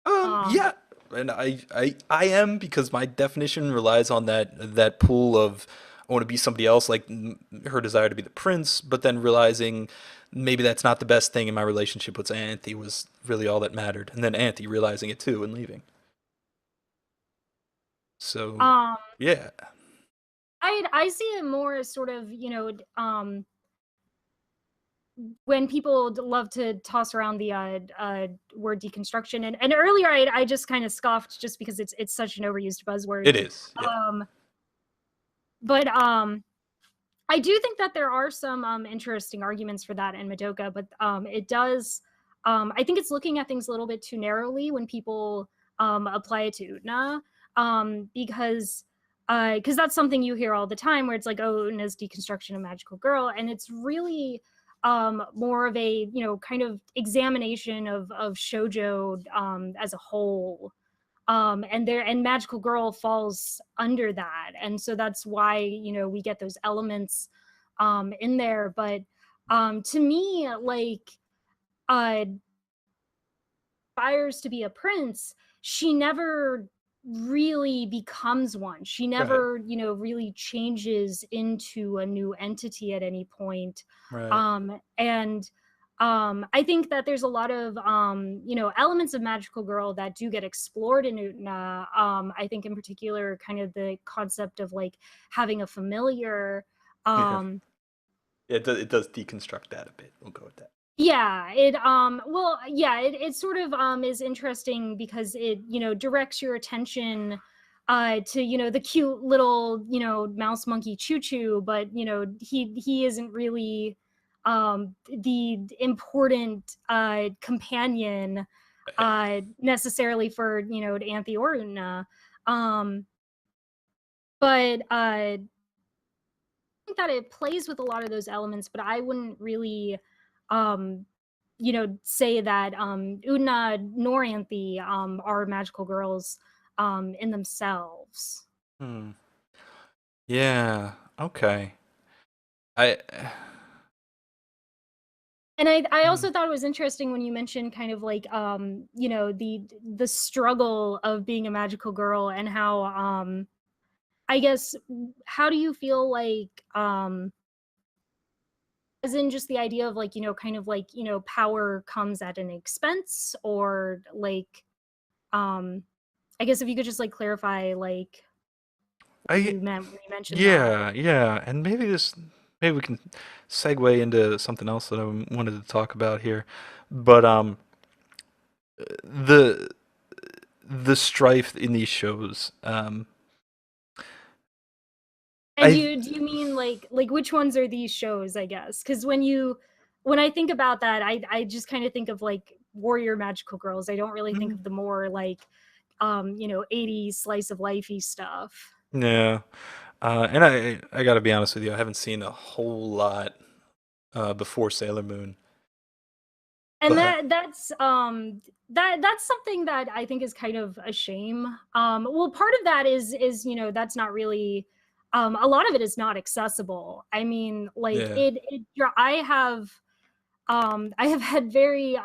Speaker 1: Yeah, and I am, because my definition relies on that pool of I want to be somebody else, like her desire to be the prince, but then realizing maybe that's not the best thing in my relationship with Anthe was really all that mattered, and then Anthe realizing it too and leaving. So
Speaker 2: Um,
Speaker 1: yeah,
Speaker 2: I see it more as sort of, when people love to toss around the word deconstruction, and earlier I just kind of scoffed just because it's such an overused buzzword.
Speaker 1: it is. Yeah,
Speaker 2: Um, but I do think that there are some interesting arguments for that in Madoka, but it does. I think it's looking at things a little bit too narrowly when people apply it to Utna, because that's something you hear all the time, where it's like, oh, Utna's deconstruction of magical girl, and it's really more of a kind of examination of shojo as a whole, and magical girl falls under that, and so that's why we get those elements in there. But to me, like, uh aspires to be a prince, she never really becomes one. She
Speaker 1: right,
Speaker 2: never, really changes into a new entity at any point.
Speaker 1: right.
Speaker 2: And I think that there's a lot of elements of Magical Girl that do get explored in Utna. I think in particular, kind of the concept of like having a familiar.
Speaker 1: Yeah,
Speaker 2: Um,
Speaker 1: it does deconstruct that a bit. We'll go with that.
Speaker 2: Yeah, it sort of is interesting because it, directs your attention to, the cute little, mouse monkey Choo Choo, but he isn't really the important companion necessarily for, Anthe or Una. Um but think that it plays with a lot of those elements, but I wouldn't really, um, say that Una nor Anthe are magical girls in themselves.
Speaker 1: Hmm. Yeah. Okay. I.
Speaker 2: And I
Speaker 1: Hmm.
Speaker 2: also thought it was interesting when you mentioned kind of like the struggle of being a magical girl, and how I guess, how do you feel like, as in just the idea of like, kind of like, power comes at an expense, or like, um I guess if you could just like clarify like what
Speaker 1: I
Speaker 2: you meant when you mentioned that.
Speaker 1: Yeah, yeah, and maybe we can segue into something else that I wanted to talk about here. But the the strife in these shows,
Speaker 2: And
Speaker 1: I
Speaker 2: do you mean like which ones are these shows, I guess? Because when I think about that, I just kind of think of like warrior magical girls. I don't really think
Speaker 1: mm,
Speaker 2: of the more like 80s slice of lifey stuff.
Speaker 1: yeah, And I gotta be honest with you, I haven't seen a whole lot before Sailor Moon,
Speaker 2: And
Speaker 1: but
Speaker 2: that's something that I think is kind of a shame. Well, part of that is that's not really a lot of it is not accessible. I mean, like
Speaker 1: yeah,
Speaker 2: I have had very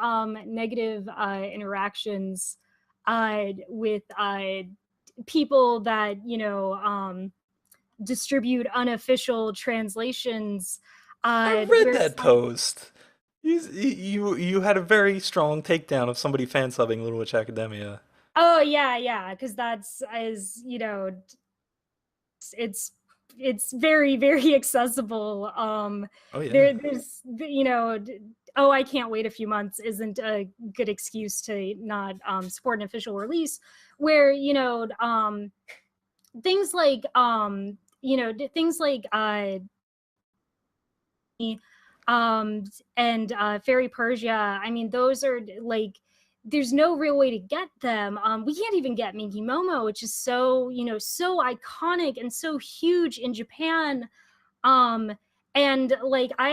Speaker 2: negative interactions with people that distribute unofficial translations
Speaker 1: I read
Speaker 2: where
Speaker 1: that post. You had a very strong takedown of somebody fan subbing Little Witch Academia.
Speaker 2: oh yeah, yeah, because that's as it's it's very very accessible.
Speaker 1: Oh yeah.
Speaker 2: There's oh, I can't wait a few months isn't a good excuse to not support an official release where things like things like um and Fairy Persia. I mean, those are like there's no real way to get them. We can't even get Minky Momo, which is so so iconic and so huge in Japan. um and like I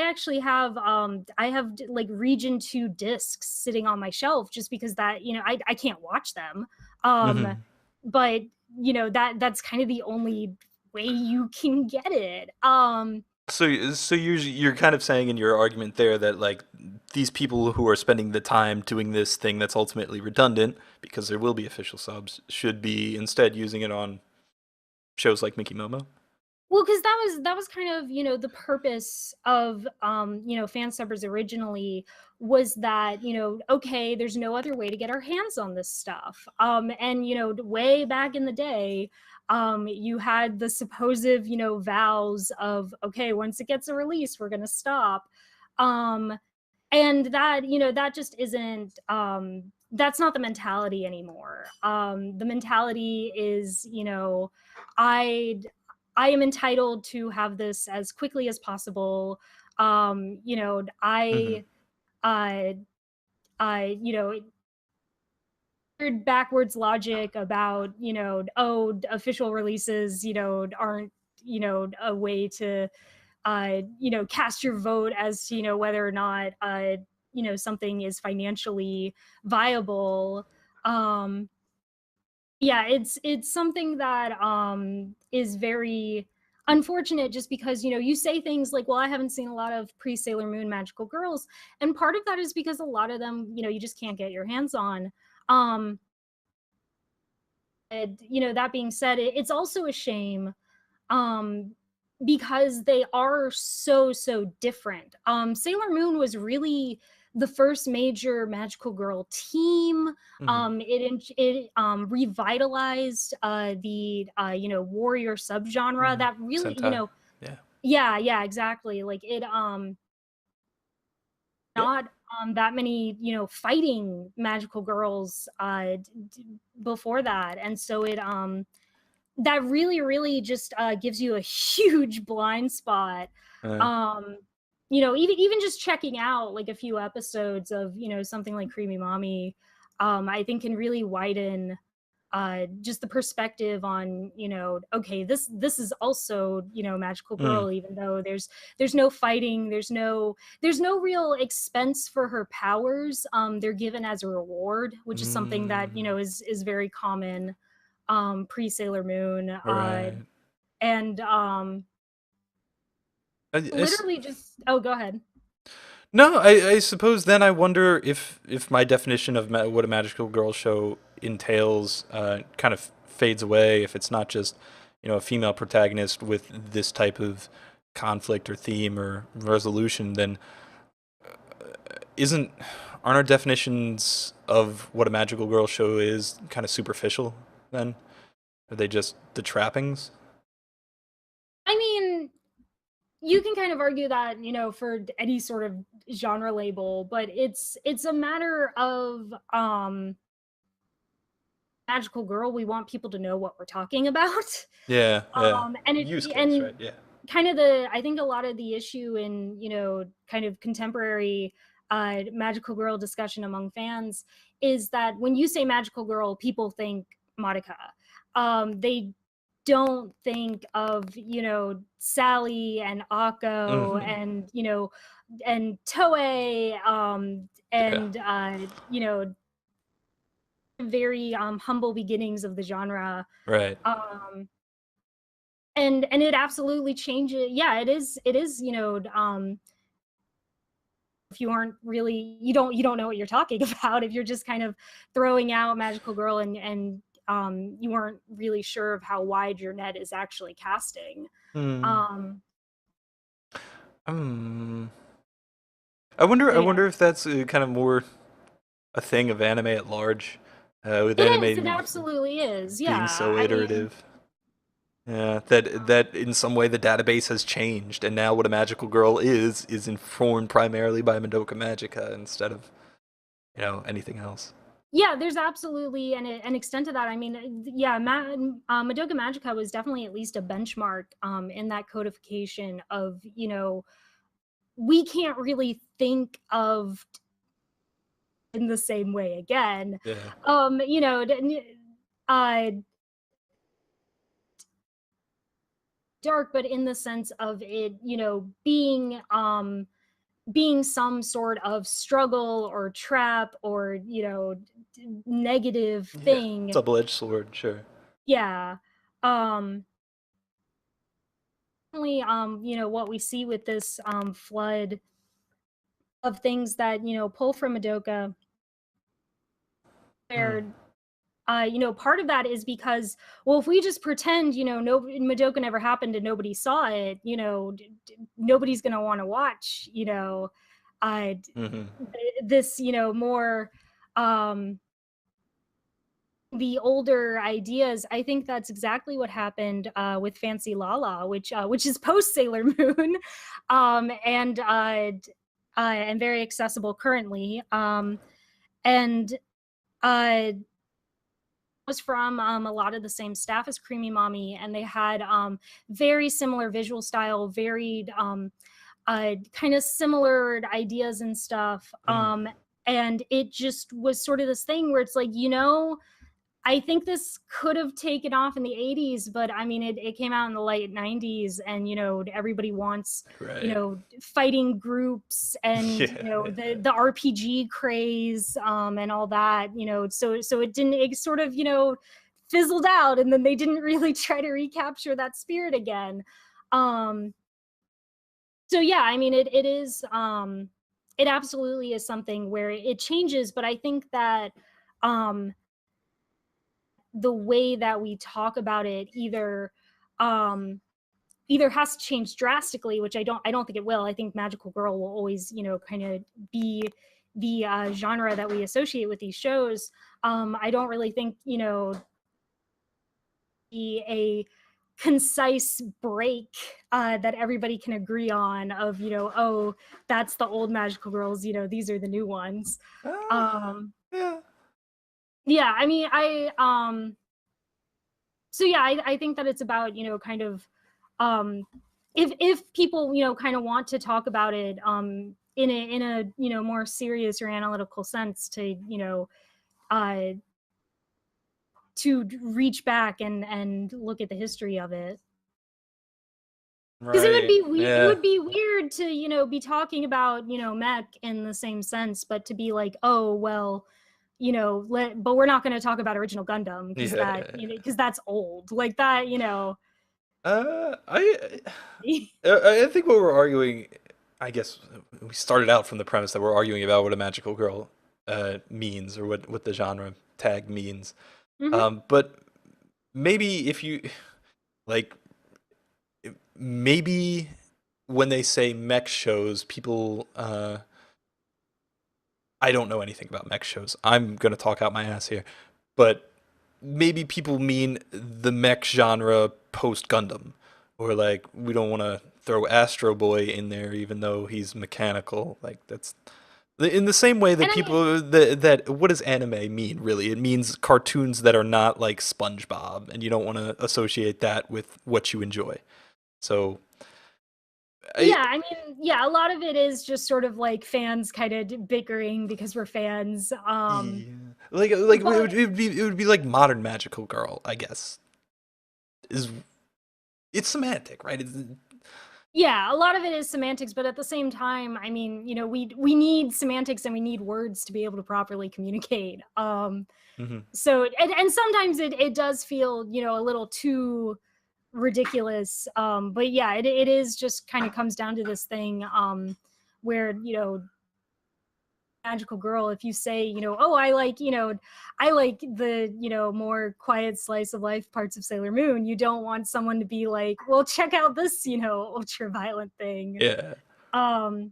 Speaker 2: have like region 2 discs sitting on my shelf just because that I can't watch them. um
Speaker 1: Hmm.
Speaker 2: but that's kind of the only way you can get it.
Speaker 1: So you're kind of saying in your argument there that like these people who are spending the time doing this thing that's ultimately redundant because there will be official subs should be instead using it on shows like Mickey Momo.
Speaker 2: Well, because that was kind of the purpose of fan subbers originally, was that okay, there's no other way to get our hands on this stuff. And way back in the day, you had the supposed vows of, okay, once it gets a release, we're gonna stop. um and that that just isn't that's not the mentality anymore. The mentality is i I am entitled to have this as quickly as possible.
Speaker 1: Hmm.
Speaker 2: I backwards logic about oh, official releases aren't a way to cast your vote as to whether or not something is financially viable. um yeah, it's something that is very unfortunate, just because you say things like, well, I haven't seen a lot of pre Sailor Moon magical girls, and part of that is because a lot of them you just can't get your hands on. um and, that being said, it's also a shame um because they are so different. Sailor Moon was really the first major magical girl team.
Speaker 1: Hmm.
Speaker 2: It revitalized the warrior subgenre
Speaker 1: Hmm.
Speaker 2: that really
Speaker 1: Sentai. Yeah.
Speaker 2: yeah, yeah, exactly. Like it
Speaker 1: Yeah.
Speaker 2: not that many fighting magical girls before that, and so it that really just gives you a huge blind spot.
Speaker 1: Uh,
Speaker 2: um even just checking out like a few episodes of something like Creamy Mommy, I think can really widen just the perspective on okay, this is also magical
Speaker 1: mm,
Speaker 2: girl, even though there's no fighting, there's no real expense for her powers. They're given as a reward, which is something that
Speaker 1: mm,
Speaker 2: is very common pre Sailor Moon.
Speaker 1: right.
Speaker 2: And
Speaker 1: I s-
Speaker 2: literally just oh, go ahead.
Speaker 1: no, I suppose then I wonder if my definition of what a magical girl show entails kind of fades away if it's not just a female protagonist with this type of conflict or theme or resolution. Then isn't aren't our definitions of what a magical girl show is kind of superficial? Then are they just the trappings?
Speaker 2: I mean, you can kind of argue that for any sort of genre label, but it's a matter of magical girl, we want people to know what we're talking about.
Speaker 1: Yeah, yeah.
Speaker 2: And it
Speaker 1: Use case,
Speaker 2: and
Speaker 1: right? Yeah.
Speaker 2: kind of I think a lot of the issue in kind of contemporary magical girl discussion among fans is that when you say magical girl, people think Madoka. They don't think of, Sally and Akko
Speaker 1: Hmm.
Speaker 2: and, and Toei,
Speaker 1: Yeah.
Speaker 2: and, very humble beginnings of the genre.
Speaker 1: Right.
Speaker 2: Um, and it absolutely changes. Yeah, it is, if you aren't really, you don't know what you're talking about, if you're just kind of throwing out magical girl, and you weren't really sure of how wide your net is actually casting.
Speaker 1: Hmm.
Speaker 2: um
Speaker 1: Um, I
Speaker 2: so yeah,
Speaker 1: wonder if that's kind of more a thing of anime at large, with
Speaker 2: it
Speaker 1: anime
Speaker 2: absolutely is.
Speaker 1: being
Speaker 2: Yeah,
Speaker 1: so
Speaker 2: I mean,
Speaker 1: iterative. Yeah, that in some way the database has changed, and now what a magical girl is informed primarily by Madoka Magica instead of anything else.
Speaker 2: yeah, there's absolutely an extent to that. I mean, yeah, Madoka Magica was definitely at least a benchmark, in that codification of, we can't really think of in the same way again.
Speaker 1: Yeah.
Speaker 2: Uh, dark, but in the sense of it, being some sort of struggle or trap, or, negative
Speaker 1: Yeah.
Speaker 2: thing.
Speaker 1: Double-edged sword, sure.
Speaker 2: Yeah. Um, Definitely, what we see with this flood of things that, pull from Madoka,
Speaker 1: Hmm.
Speaker 2: where, part of that is because, well, if we just pretend, no, Madoka never happened and nobody saw it, nobody's gonna want to watch, uh,
Speaker 1: Hmm.
Speaker 2: this, more, um, the older ideas. I think that's exactly what happened, with Fancy Lala, which is post Sailor Moon, and very accessible currently. And was from, a lot of the same staff as Creamy Mommy, and they had, very similar visual style, varied, kind of similar ideas and stuff.
Speaker 1: Hmm.
Speaker 2: And it just was sort of this thing where it's like, I think this could have taken off in the 80s, but I mean, it came out in the late 90s, and, everybody wants,
Speaker 1: Right.
Speaker 2: fighting groups, and,
Speaker 1: Yeah.
Speaker 2: the RPG craze, and all that, so it sort of, fizzled out, and then they didn't really try to recapture that spirit again. Um, so yeah, I mean, it is, it absolutely is something where it changes, but I think that, um, the way that we talk about it um either has to change drastically, which I don't think it will. I think magical girl will always, kind of be the, genre that we associate with these shows. I don't really think, be a concise break, that everybody can agree on, of, oh, that's the old magical girls, these are the new ones.
Speaker 1: Uh,
Speaker 2: um
Speaker 1: yeah.
Speaker 2: yeah, I mean, so yeah, I think that it's about, kind of, um if people, kind of want to talk about it, in a more serious or analytical sense, to, uh to reach back and look at the history of it, because
Speaker 1: Right.
Speaker 2: it
Speaker 1: Yeah.
Speaker 2: would be weird to, be talking about, mech in the same sense, but to be like, oh well, but we're not going to talk about original Gundam, because that,
Speaker 1: Yeah.
Speaker 2: because that's old, like that,
Speaker 1: Uh, I I think what we're arguing, I guess we started out from the premise that we're arguing about what a magical girl means, or what the genre tag means.
Speaker 2: Mhm.
Speaker 1: But maybe if you like, maybe when they say mech shows, people I don't know anything about mech shows. I'm gonna talk out my ass here, but maybe people mean the mech genre post Gundam, or like we don't want to throw Astro Boy in there even though he's mechanical. Like that's in the same way that
Speaker 2: And I mean,
Speaker 1: people that what does anime mean really? It means cartoons that are not like SpongeBob, and you don't want to associate that with what you enjoy. So I
Speaker 2: yeah, I mean, yeah, a lot of it is just sort of like fans kind of bickering because we're fans.
Speaker 1: yeah. Like
Speaker 2: But
Speaker 1: it would be like modern magical girl, I guess. is it's semantic, right?
Speaker 2: Yeah, a lot of it is semantics, but at the same time, I mean, you know, we need semantics and we need words to be able to properly communicate.
Speaker 1: Mhm.
Speaker 2: So and sometimes it does feel, you know, a little too ridiculous. But yeah, it is just kind of comes down to this thing where, you know, magical girl, if you say, you know, oh, I like, you know, I like the, you know, more quiet slice of life parts of Sailor Moon, you don't want someone to be like, well, check out this, you know, ultra violent thing.
Speaker 1: Yeah.
Speaker 2: um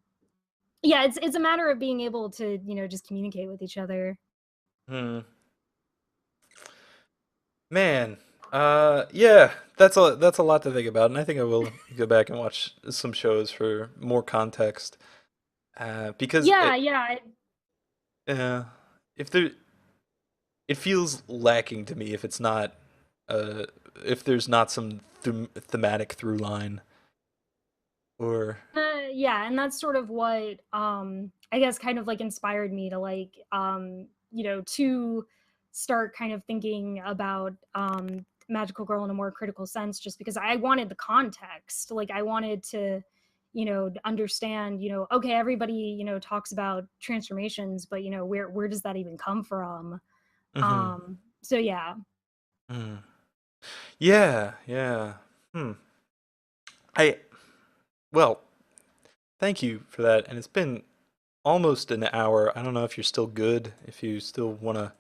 Speaker 2: yeah, it's a matter of being able to, you know, just communicate with each other.
Speaker 1: Hmm. Man, yeah, that's a lot to think about, and I think I will go back and watch some shows for more context. Because
Speaker 2: Yeah, yeah.
Speaker 1: uh, if there, it feels lacking to me if it's not, uh, if there's not some thematic through line, or
Speaker 2: Yeah, and that's sort of what I guess kind of like inspired me to like you know, to start kind of thinking about Magical Girl in a more critical sense, just because I wanted the context. Like I wanted to, you know, understand, you know, okay, everybody, you know, talks about transformations, but you know, where does that even come from?
Speaker 1: hmm.
Speaker 2: So yeah.
Speaker 1: Hmm. Yeah, yeah. Hmm. I well, thank you for that, and it's been almost an hour. I don't know if you're still good, if you still wanna,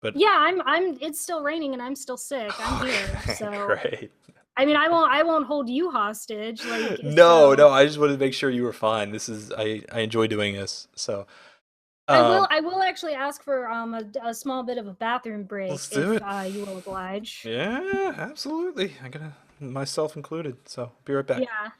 Speaker 1: but
Speaker 2: Yeah, I'm it's still raining and I'm still sick. I'm here.
Speaker 1: okay,
Speaker 2: So
Speaker 1: great.
Speaker 2: I mean, I won't hold you hostage. Like,
Speaker 1: No,
Speaker 2: so
Speaker 1: no, I just wanted to make sure you were fine. This is I enjoy doing this. So, um,
Speaker 2: I will actually ask for a small bit of a bathroom break
Speaker 1: let's do
Speaker 2: if
Speaker 1: it.
Speaker 2: you will oblige.
Speaker 1: Yeah, absolutely. I gotta myself included. So, be right back.
Speaker 2: Yeah.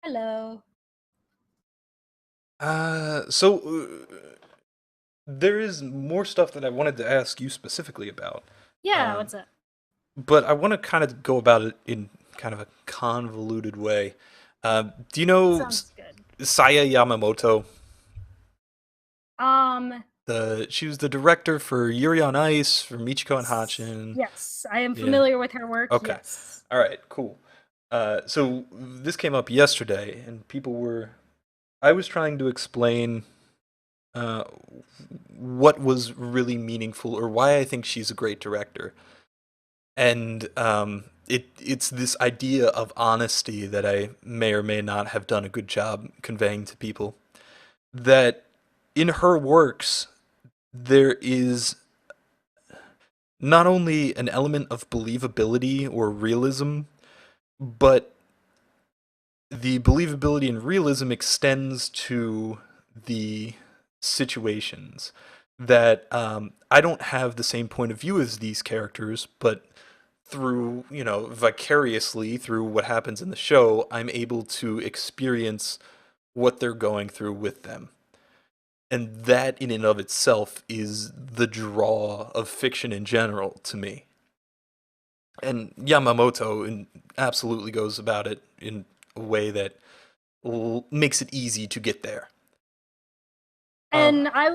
Speaker 2: Hello.
Speaker 1: There is more stuff that I wanted to ask you specifically about.
Speaker 2: Yeah,
Speaker 1: Um,
Speaker 2: what's up?
Speaker 1: but I want to kind of go about it in kind of a convoluted way. Do you know
Speaker 2: Sounds good.
Speaker 1: Saya Yamamoto?
Speaker 2: Um,
Speaker 1: She was the director for Yuri on Ice, for Michiko and Hatchin.
Speaker 2: yes, I am
Speaker 1: Yeah.
Speaker 2: familiar with her work.
Speaker 1: Okay.
Speaker 2: Yes.
Speaker 1: All right. Cool. So this came up yesterday, and people were. I was trying to explain uh, what was really meaningful, or why I think she's a great director, and it's this idea of honesty that I may or may not have done a good job conveying to people. That in her works there is not only an element of believability or realism, but the believability and realism extends to the situations that I don't have the same point of view as these characters, but through, vicariously through what happens in the show, I'm able to experience what they're going through with them. And that in and of itself is the draw of fiction in general to me. And absolutely goes about it in a way that makes it easy to get there. Uh,
Speaker 2: And I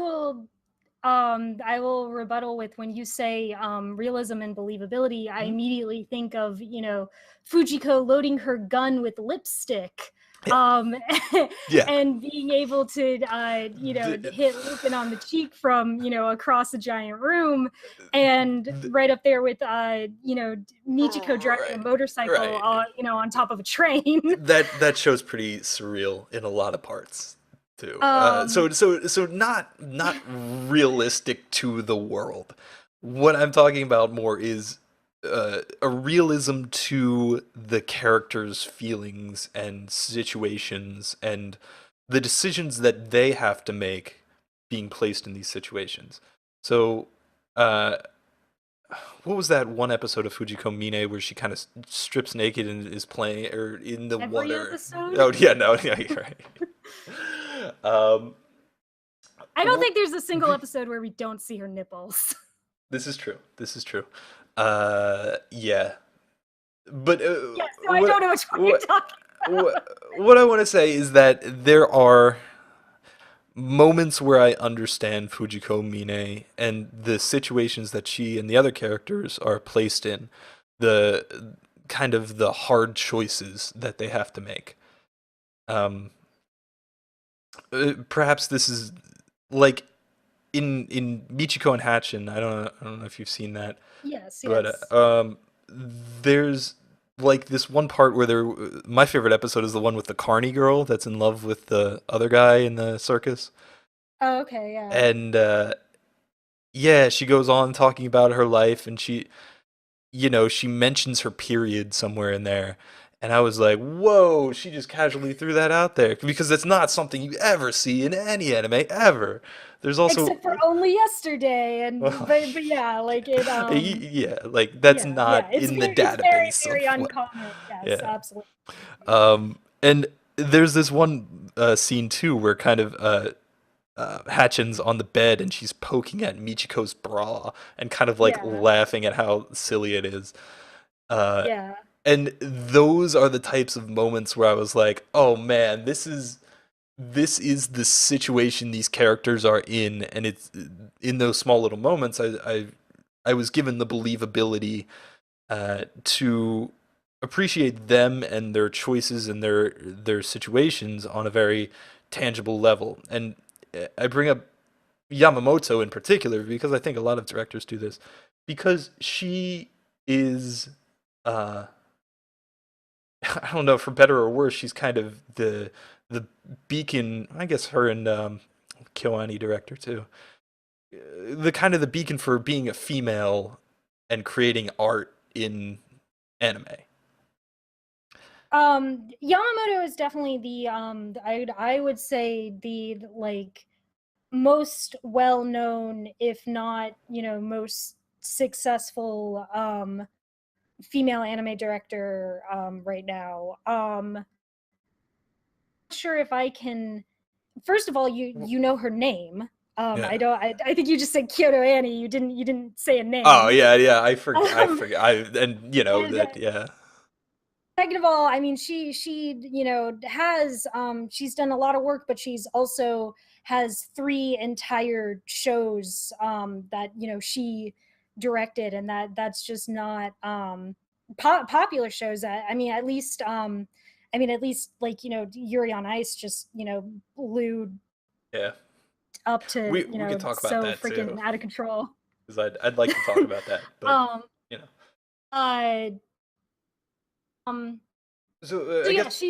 Speaker 2: will rebuttal with when you say realism and believability, I
Speaker 1: hmm?
Speaker 2: immediately think of, you know, Fujiko loading her gun with lipstick.
Speaker 1: Yeah,
Speaker 2: Um,
Speaker 1: yeah.
Speaker 2: and being able to, you know,
Speaker 1: The,
Speaker 2: hit Lupin on the cheek from, you know, across a giant room, and
Speaker 1: the,
Speaker 2: right up there with, you know, Michiko driving a
Speaker 1: right,
Speaker 2: motorcycle,
Speaker 1: right.
Speaker 2: you know, on top of a train.
Speaker 1: That show's pretty surreal in a lot of parts too.
Speaker 2: um,
Speaker 1: So not realistic to the world. What I'm talking about more is a realism to the characters' feelings and situations and the decisions that they have to make being placed in these situations. So, uh, what was that one episode of Fujiko Mine where she kind of strips naked and is playing or in the
Speaker 2: every
Speaker 1: water?
Speaker 2: episode.
Speaker 1: Oh yeah, no, yeah, you're right. Um,
Speaker 2: I don't
Speaker 1: well,
Speaker 2: think there's a single episode where we don't see her nipples.
Speaker 1: this is true. This is true. Yeah. But
Speaker 2: Yeah, so I don't know which one you're
Speaker 1: what
Speaker 2: talking
Speaker 1: what
Speaker 2: about.
Speaker 1: what I want to say is that there are moments where I understand Fujiko Mine and the situations that she and the other characters are placed in, the kind of the hard choices that they have to make. Um, Perhaps this is like in Michiko and Hatchin. I don't know if you've seen that,
Speaker 2: Yes,
Speaker 1: but
Speaker 2: yes.
Speaker 1: there's like this one part where there. My favorite episode is the one with the Carney girl that's in love with the other guy in the circus,
Speaker 2: Oh, okay, yeah.
Speaker 1: and yeah, she goes on talking about her life, and she mentions her period somewhere in there. And I was like, whoa, she just casually threw that out there because it's not something you ever see in any anime ever. There's also,
Speaker 2: Except for only yesterday, and
Speaker 1: well,
Speaker 2: but yeah, like it
Speaker 1: yeah, like that's
Speaker 2: yeah,
Speaker 1: not in the
Speaker 2: it's very
Speaker 1: database
Speaker 2: very
Speaker 1: of what,
Speaker 2: uncommon. Yes,
Speaker 1: yeah.
Speaker 2: absolutely.
Speaker 1: And there's this one scene too where kind of Hatchin's on the bed and she's poking at Michiko's bra and kind of like
Speaker 2: Yeah,
Speaker 1: laughing at how silly it is. Uh,
Speaker 2: yeah.
Speaker 1: and those are the types of moments where I was like, "Oh man, this is the situation these characters are in," and it's in those small little moments. I was given the believability to appreciate them and their choices and their situations on a very tangible level. And I bring up Yamamoto in particular because I think a lot of directors do this because she is uh I don't know, for better or worse, she's kind of the beacon. I guess her and Kyoani director too. The kind of the beacon for being a female and creating art in anime.
Speaker 2: Yamamoto is definitely the I would say the like most well known, if not most successful female anime director right now. Not sure if I can. First of all, you know her name.
Speaker 1: Yeah.
Speaker 2: I don't. I think you just said Kyoto Annie. You didn't say a
Speaker 1: Oh
Speaker 2: name.
Speaker 1: yeah, yeah. I
Speaker 2: Um,
Speaker 1: forget. I and you know
Speaker 2: and
Speaker 1: that. Yeah.
Speaker 2: second of all, I mean, she has she's done a lot of work, but she's also has three entire shows that she directed, and that's just not popular shows. I mean, at least like Yuri on Ice just blew
Speaker 1: Yeah.
Speaker 2: up to
Speaker 1: We could talk about
Speaker 2: so
Speaker 1: that too
Speaker 2: freaking out of control.
Speaker 1: because I'd like to talk about that, but
Speaker 2: um
Speaker 1: you know.
Speaker 2: uh um
Speaker 1: So
Speaker 2: So
Speaker 1: I
Speaker 2: yeah,
Speaker 1: guess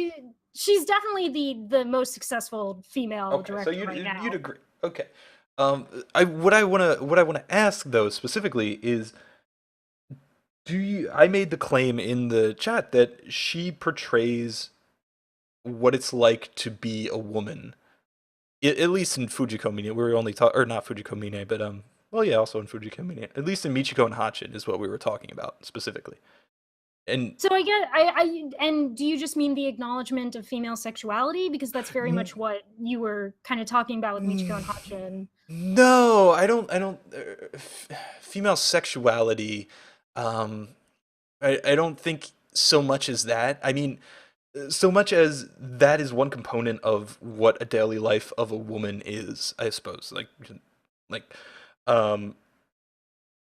Speaker 2: she's definitely the most successful female
Speaker 1: okay. So
Speaker 2: director right
Speaker 1: you'd
Speaker 2: now.
Speaker 1: agree. Okay. I what I wanna ask though specifically is do you I made the claim in the chat that she portrays what it's like to be a woman. At least in Fujiko Mine, we were only talking, or not Fujiko Mine, but well, yeah, also in Fujiko Mine. At least in Michiko and Hachin is what we were talking about specifically. And
Speaker 2: So I get and do you just mean the acknowledgement of female sexuality, because that's very much what you were kind of talking about with Michiko and Hachin.
Speaker 1: no, I don't. I don't. Female sexuality. Um, I don't think so much as that. I mean, so much as that is one component of what a daily life of a woman is. I suppose, like, um,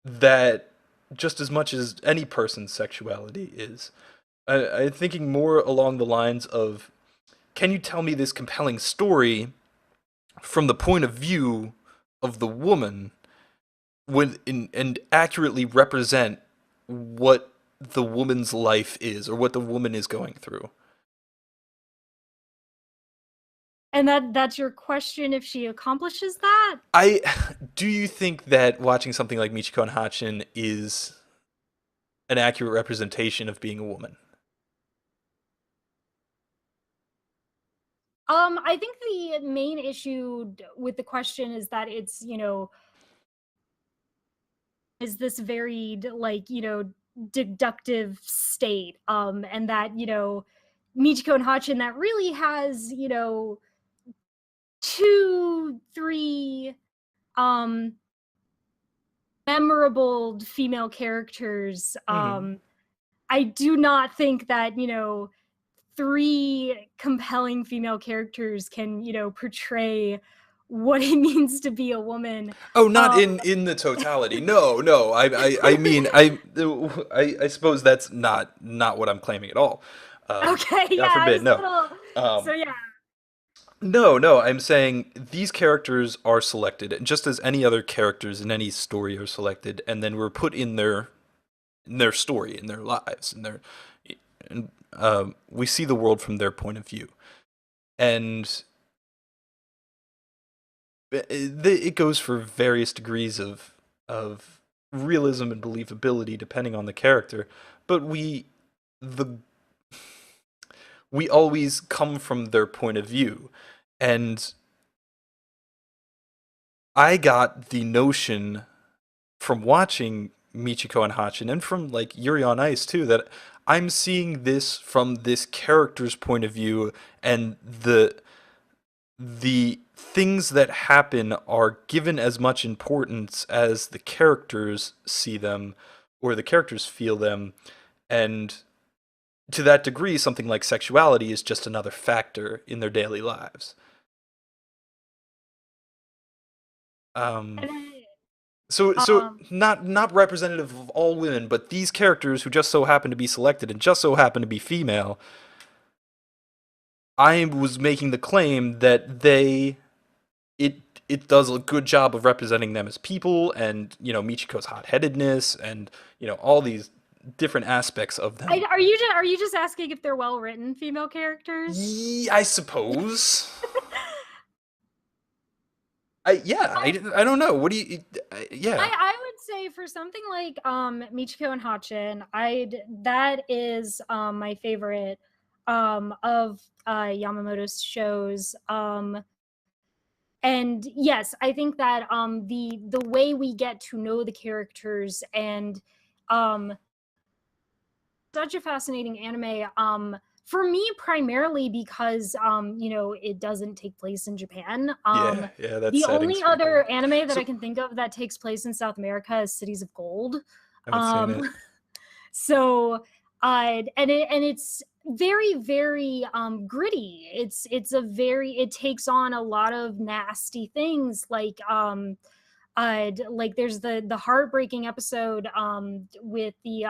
Speaker 1: that just as much as any person's sexuality is. I'm thinking more along the lines of, can you tell me this compelling story from the point of view of the woman and accurately represent what the woman's life is or what the woman is going through.
Speaker 2: And that's your question, if she accomplishes that?
Speaker 1: I Do you think that watching something like Michiko and Hachin is an accurate representation of being a woman?
Speaker 2: I think the main issue with the question is that it's, is this very like, deductive state. And that, Michiko and Hachin that really has, two, three um memorable female characters.
Speaker 1: Hmm.
Speaker 2: I do not think that, three compelling female characters can, portray what it means to be a woman.
Speaker 1: Oh, not
Speaker 2: Um,
Speaker 1: in the totality. No, no. I mean, I suppose that's not what I'm claiming at all.
Speaker 2: okay, yeah,
Speaker 1: God
Speaker 2: I
Speaker 1: forbid.
Speaker 2: was a
Speaker 1: No.
Speaker 2: little, so
Speaker 1: Um,
Speaker 2: yeah.
Speaker 1: no, no. I'm saying these characters are selected, just as any other characters in any story are selected, and then we're put in their story, in their lives, in their, and we see the world from their point of view, and it goes for various degrees of realism and believability depending on the character, but the we always come from their point of view, and I got the notion from watching Michiko and Hachin and from like Yuri on Ice too that I'm seeing this from this character's point of view, and the things that happen are given as much importance as the characters see them or the characters feel them, and to that degree something like sexuality is just another factor in their daily lives. um
Speaker 2: And
Speaker 1: so
Speaker 2: um,
Speaker 1: not representative of all women, but these characters who just so happen to be selected and just so happen to be female, I was making the claim that it it does a good job of representing them as people, and Michiko's hot-headedness, and all these different aspects of them.
Speaker 2: are you just asking if they're well written female characters?
Speaker 1: I suppose. I don't know. What do you? Yeah.
Speaker 2: I would say for something like Michiko and Hachin, I'd that is my favorite of Yamamoto's shows. And yes, I think that the way we get to know the characters and um such a fascinating anime. For me, primarily because it doesn't take place in Japan.
Speaker 1: Yeah, yeah, that
Speaker 2: The
Speaker 1: setting's
Speaker 2: only
Speaker 1: pretty cool.
Speaker 2: other anime that I
Speaker 1: So
Speaker 2: can think of that takes place in South America is Cities of Gold.
Speaker 1: I haven't seen
Speaker 2: Um,
Speaker 1: it.
Speaker 2: so it's very very gritty. It takes on a lot of nasty things like there's the heartbreaking episode with the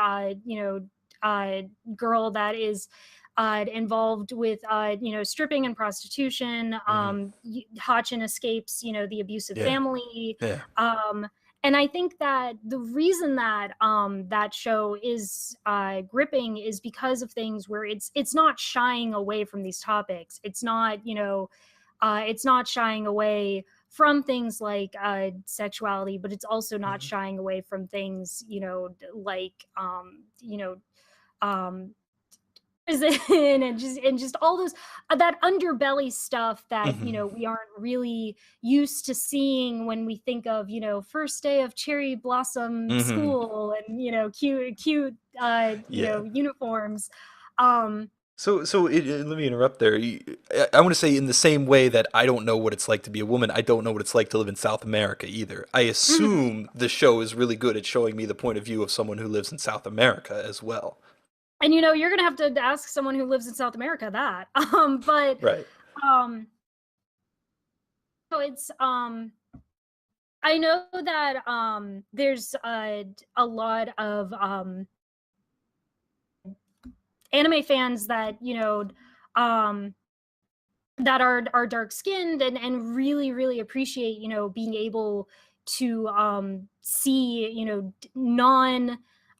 Speaker 2: uh girl that is involved with stripping and prostitution.
Speaker 1: Hmm.
Speaker 2: Hachin escapes the abusive
Speaker 1: Yeah,
Speaker 2: family.
Speaker 1: yeah.
Speaker 2: And I think that the reason that that show is gripping is because of things where it's not shying away from these topics. It's not shying away from things like sexuality, but it's also not
Speaker 1: Hmm.
Speaker 2: shying away from things, like um, prison and just all those that underbelly stuff that
Speaker 1: Hmm.
Speaker 2: we aren't really used to seeing when we think of first day of cherry blossom
Speaker 1: Hmm.
Speaker 2: school and cute
Speaker 1: Yeah.
Speaker 2: uniforms. um
Speaker 1: Let me interrupt there. I want to say, in the same way that I don't know what it's like to be a woman, I don't know what it's like to live in South America either. I
Speaker 2: mhm.
Speaker 1: assume the show is really good at showing me the point of view of someone who lives in South America as well.
Speaker 2: And you're gonna have to ask someone who lives in South America that. But
Speaker 1: Right.
Speaker 2: um, so it's I know that there's a lot of anime fans that um that are dark skinned and really really appreciate being able to see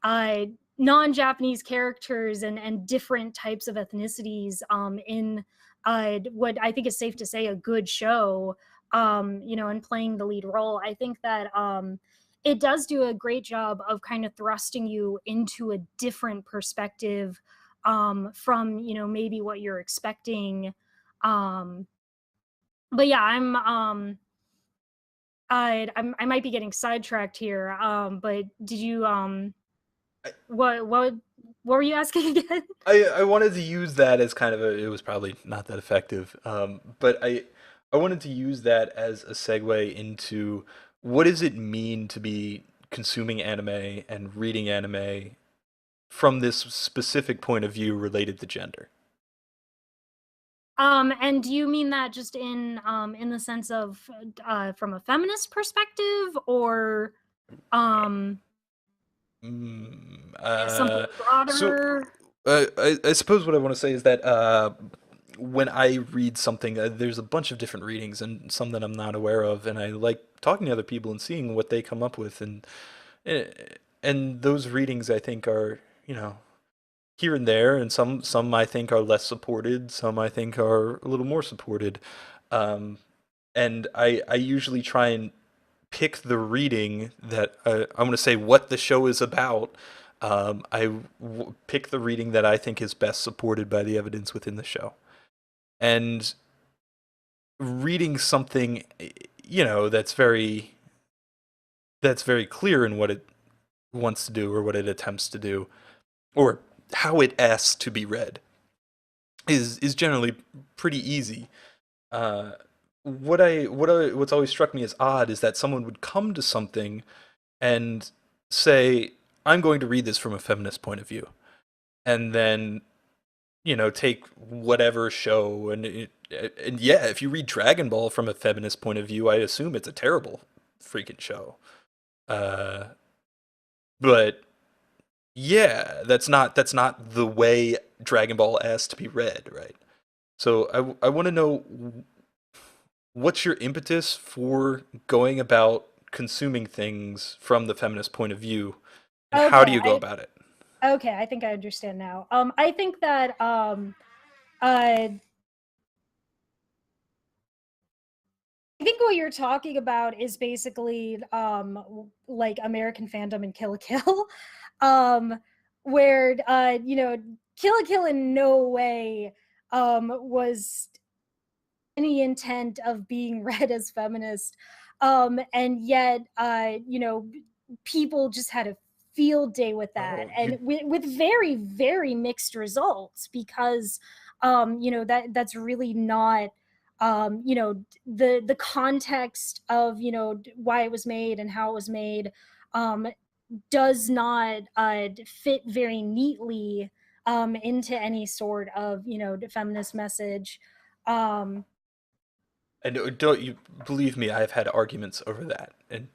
Speaker 2: uh non-Japanese characters and different types of ethnicities in what I think is safe to say a good show, and playing the lead role. I think that it does do a great job of kind of thrusting you into a different perspective from maybe what you're expecting. um but yeah, I might be getting sidetracked here. But did you what were you asking again?
Speaker 1: I wanted to use that as kind of it was probably not that effective, but I wanted to use that as a segue into what does it mean to be consuming anime and reading anime from this specific point of view related to gender.
Speaker 2: And do you mean that just in the sense of from a feminist perspective, or um
Speaker 1: Mm,
Speaker 2: something
Speaker 1: so
Speaker 2: broader?
Speaker 1: I suppose what I want to say is that when I read something, there's a bunch of different readings and some that I'm not aware of, and I like talking to other people and seeing what they come up with, eh, and those readings I think are, you know, here and there, and some I think are less supported, some I think are a little more supported, um, and I usually try and pick the reading that I want to say what the show is about. Pick the reading that I think is best supported by the evidence within the show. And reading something, you know, that's very clear in what it wants to do or what it attempts to do or how it asks to be read is generally pretty easy. Uh, what's always struck me as odd is that someone would come to something and say, I'm going to read this from a feminist point of view, and then, you know, take whatever show and yeah, if you read Dragon Ball from a feminist point of view, I assume it's a terrible freaking show. Uh, but yeah, that's not the way Dragon Ball asks to be read, right? So I want to know what's your impetus for going about consuming things from the feminist point of view, and how do
Speaker 2: Okay,
Speaker 1: you go about it?
Speaker 2: I think I understand now. I think that uh I think what you're talking about is basically like American fandom and Kill la Kill, um, where Kill la Kill in no way was any intent of being read as feminist, and yet people just had a field day with that,
Speaker 1: Oh,
Speaker 2: and
Speaker 1: you
Speaker 2: with very very mixed results, because that's really not the context of why it was made and how it was made um does not fit very neatly into any sort of feminist message. um
Speaker 1: and don't you believe me? I've had arguments over that, and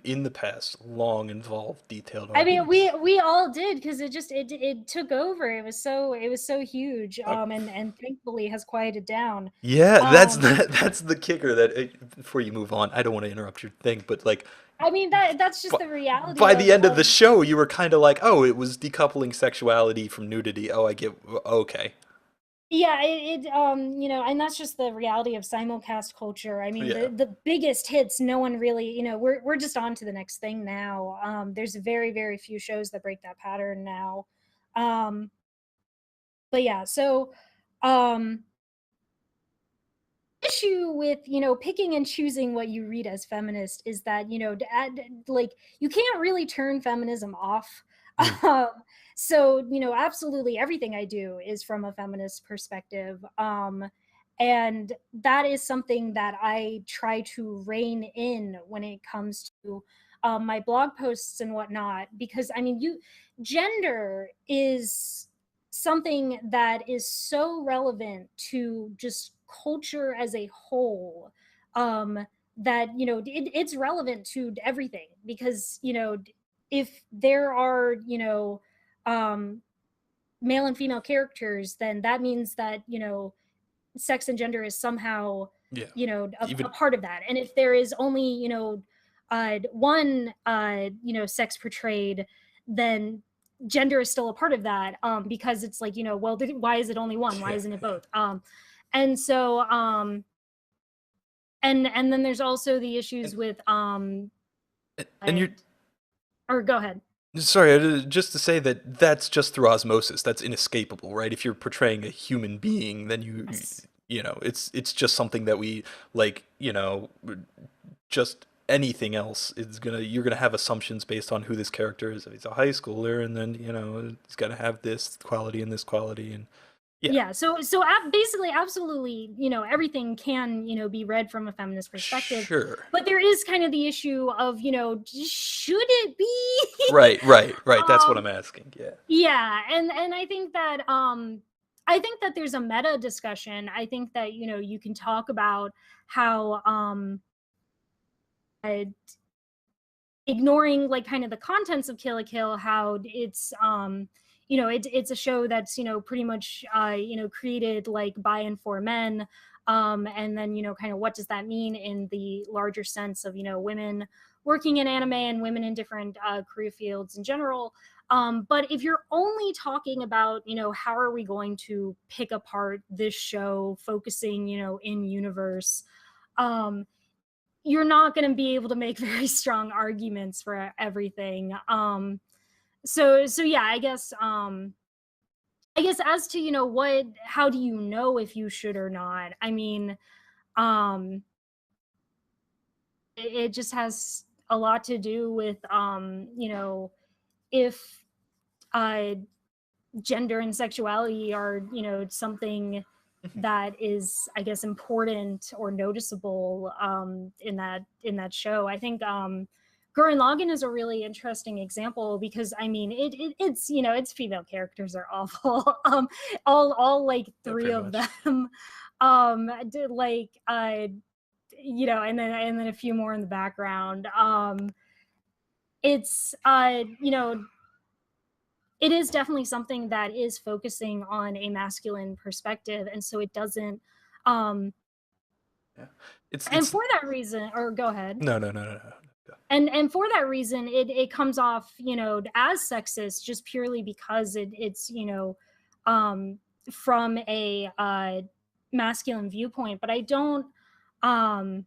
Speaker 1: in the past, long, involved, detailed
Speaker 2: I mean,
Speaker 1: arguments.
Speaker 2: we all did, because it took over. It was so huge,
Speaker 1: Uh,
Speaker 2: and thankfully has quieted down.
Speaker 1: yeah,
Speaker 2: Um,
Speaker 1: that's the kicker. That before you move on, I don't want to interrupt your thing, but like,
Speaker 2: I mean, that's just
Speaker 1: b-
Speaker 2: the reality
Speaker 1: by the end of
Speaker 2: of
Speaker 1: the show, you were kind of like, oh, it was decoupling sexuality from nudity. Oh, I get. Okay,
Speaker 2: yeah, and that's just the reality of simulcast culture. I mean,
Speaker 1: yeah.
Speaker 2: the biggest hits, no one really, we're just on to the next thing now. There's very very few shows that break that pattern now. um but yeah, so um issue with picking and choosing what you read as feminist is that like, you can't really turn feminism off.
Speaker 1: Mm.
Speaker 2: um so absolutely everything I do is from a feminist perspective, and that is something that I try to rein in when it comes to my blog posts and whatnot, because I mean, you gender is something that is so relevant to just culture as a whole, that it's relevant to everything, because if there are um male and female characters, then that means that sex and gender is somehow
Speaker 1: Yeah.
Speaker 2: a
Speaker 1: Even
Speaker 2: part of that. And if there is only one sex portrayed, then gender is still a part of that, because it's like, well, why is it only one, why
Speaker 1: yeah.
Speaker 2: isn't it both? And so and then there's also the
Speaker 1: And
Speaker 2: issues with
Speaker 1: and
Speaker 2: uh,
Speaker 1: you're
Speaker 2: or go ahead.
Speaker 1: sorry, just to say that that's just through osmosis. That's inescapable, right? If you're portraying a human being, then
Speaker 2: Yes.
Speaker 1: you know, it's just something that we like, you know, just anything else is gonna you're gonna have assumptions based on who this character is. If he's a high schooler, and then you know he's gonna have this quality and this quality, and Yeah,
Speaker 2: Yeah, basically, absolutely, everything can, be read from a feminist perspective,
Speaker 1: sure.
Speaker 2: but there is kind of the issue of, should it be?
Speaker 1: Right, right, right. That's what
Speaker 2: um,
Speaker 1: I'm asking. Yeah.
Speaker 2: yeah, and I think that there's a meta discussion. I think that, you can talk about how uh, ignoring like kind of the contents of Kill la Kill, how it's a show that's pretty much created like by and for men, and then kind of what does that mean in the larger sense of women working in anime and women in different career fields in general. But if you're only talking about how are we going to pick apart this show, focusing in universe, um you're not going to be able to make very strong arguments for everything. So yeah, I guess as to what, how do you know if you should or not? I mean, um it just has a lot to do with if uh gender and sexuality are something
Speaker 1: Mhm.
Speaker 2: that is, I guess, important or noticeable in that show. I think Gurren Lagann is a really interesting example because I mean it's its female characters are awful. All like
Speaker 1: Yeah,
Speaker 2: three
Speaker 1: pretty
Speaker 2: of
Speaker 1: much.
Speaker 2: them did like and then a few more in the background. It's it is definitely something that is focusing on a masculine perspective, and so it doesn't um
Speaker 1: Yeah.
Speaker 2: and
Speaker 1: It's
Speaker 2: for that reason, or go ahead.
Speaker 1: no, no, no, no, no. No.
Speaker 2: And for that reason, it comes off as sexist just purely because it's um from a masculine viewpoint. Um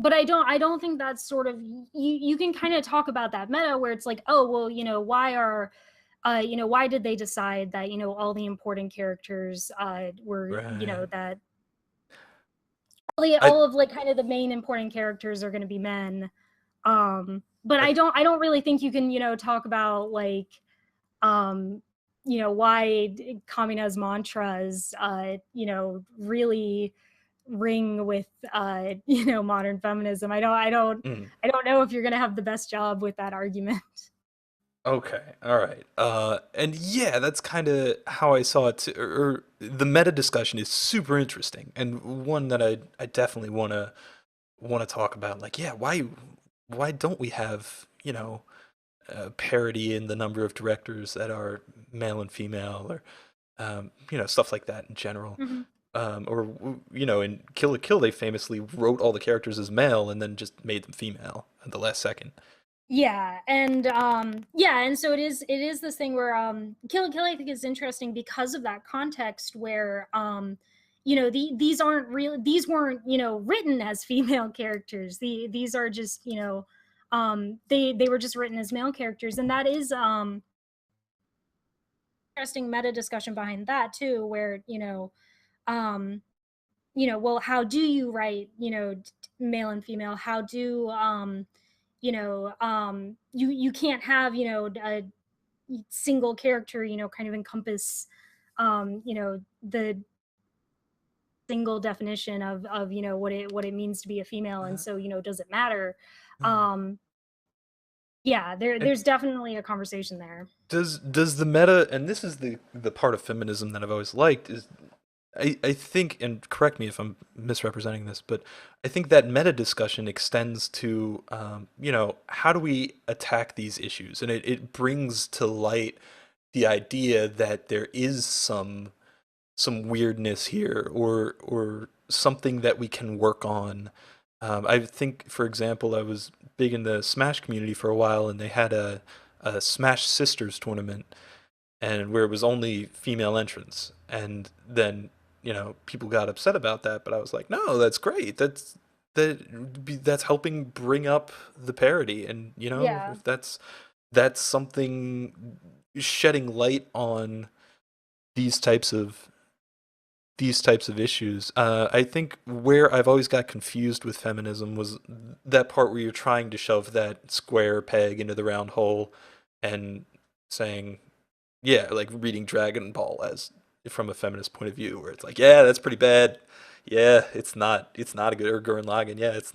Speaker 2: I don't think that's sort of, you can kind of talk about that meta where it's like, oh well, why did they decide that all the important characters were
Speaker 1: Right.
Speaker 2: that
Speaker 1: I
Speaker 2: all of like kind of the main important characters are going to be men. But
Speaker 1: I
Speaker 2: I don't really think you can talk about like um why Kamina's mantras really ring with modern feminism.
Speaker 1: mm.
Speaker 2: I don't know if you're going to have the best job with that argument.
Speaker 1: Okay, all right. And yeah, that's kind of how I saw it too. Or the meta discussion is super interesting and one that I definitely want to talk about. Like, yeah, why don't we have, parity in the number of directors that are male and female, or stuff like that in general.
Speaker 2: Mhm.
Speaker 1: Or in Kill la Kill, they famously wrote all the characters as male and then just made them female at the last second.
Speaker 2: And so it is this thing where Kill la Kill I think is interesting because of that context where these weren't written as female characters. These are just they were just written as male characters, and that is interesting meta discussion behind that too, where um well, how do you write male and female? How do you can't have a single character kind of encompass the single definition of what it means to be a female, and
Speaker 1: Uh,
Speaker 2: so does it matter?
Speaker 1: mm.
Speaker 2: um yeah,
Speaker 1: And
Speaker 2: there's definitely a conversation there.
Speaker 1: does the meta, and this is the part of feminism that I've always liked, is I think, and correct me if I'm misrepresenting this, but I think that meta discussion extends to, how do we attack these issues? And it brings to light the idea that there is some weirdness here, or something that we can work on. I think, for example, I was big in the Smash community for a while, and they had a Smash Sisters tournament, and where it was only female entrants, and then people got upset about that, but I was like, no, that's great. That's helping bring up the parity, and
Speaker 2: Yeah.
Speaker 1: if that's something, shedding light on these types of these types of issues. I think where I've always got confused with feminism was that part where you're trying to shove that square peg into the round hole and saying, Yeah, like reading Dragon Ball as from a feminist point of view, where it's like, yeah, that's pretty bad. Yeah, it's not a good, or Gurren Lagann. Yeah, it's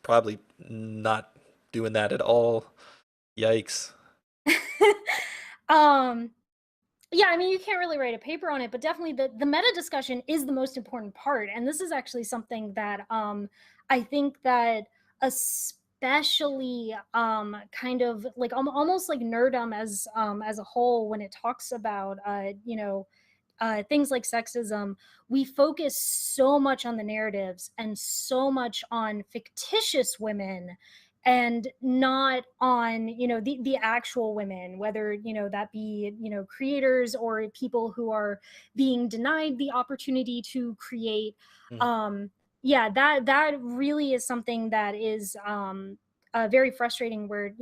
Speaker 1: probably not doing that at all. Yikes.
Speaker 2: um yeah, I mean, you can't really write a paper on it, but definitely the meta discussion is the most important part. And this is actually something that I think that especially kind of like almost like nerdum as a whole, when it talks about things like sexism, we focus so much on the narratives and so much on fictitious women and not on the actual women, whether that be creators or people who are being denied the opportunity to create.
Speaker 1: Mm.
Speaker 2: Yeah, that really is something that is very frustrating, where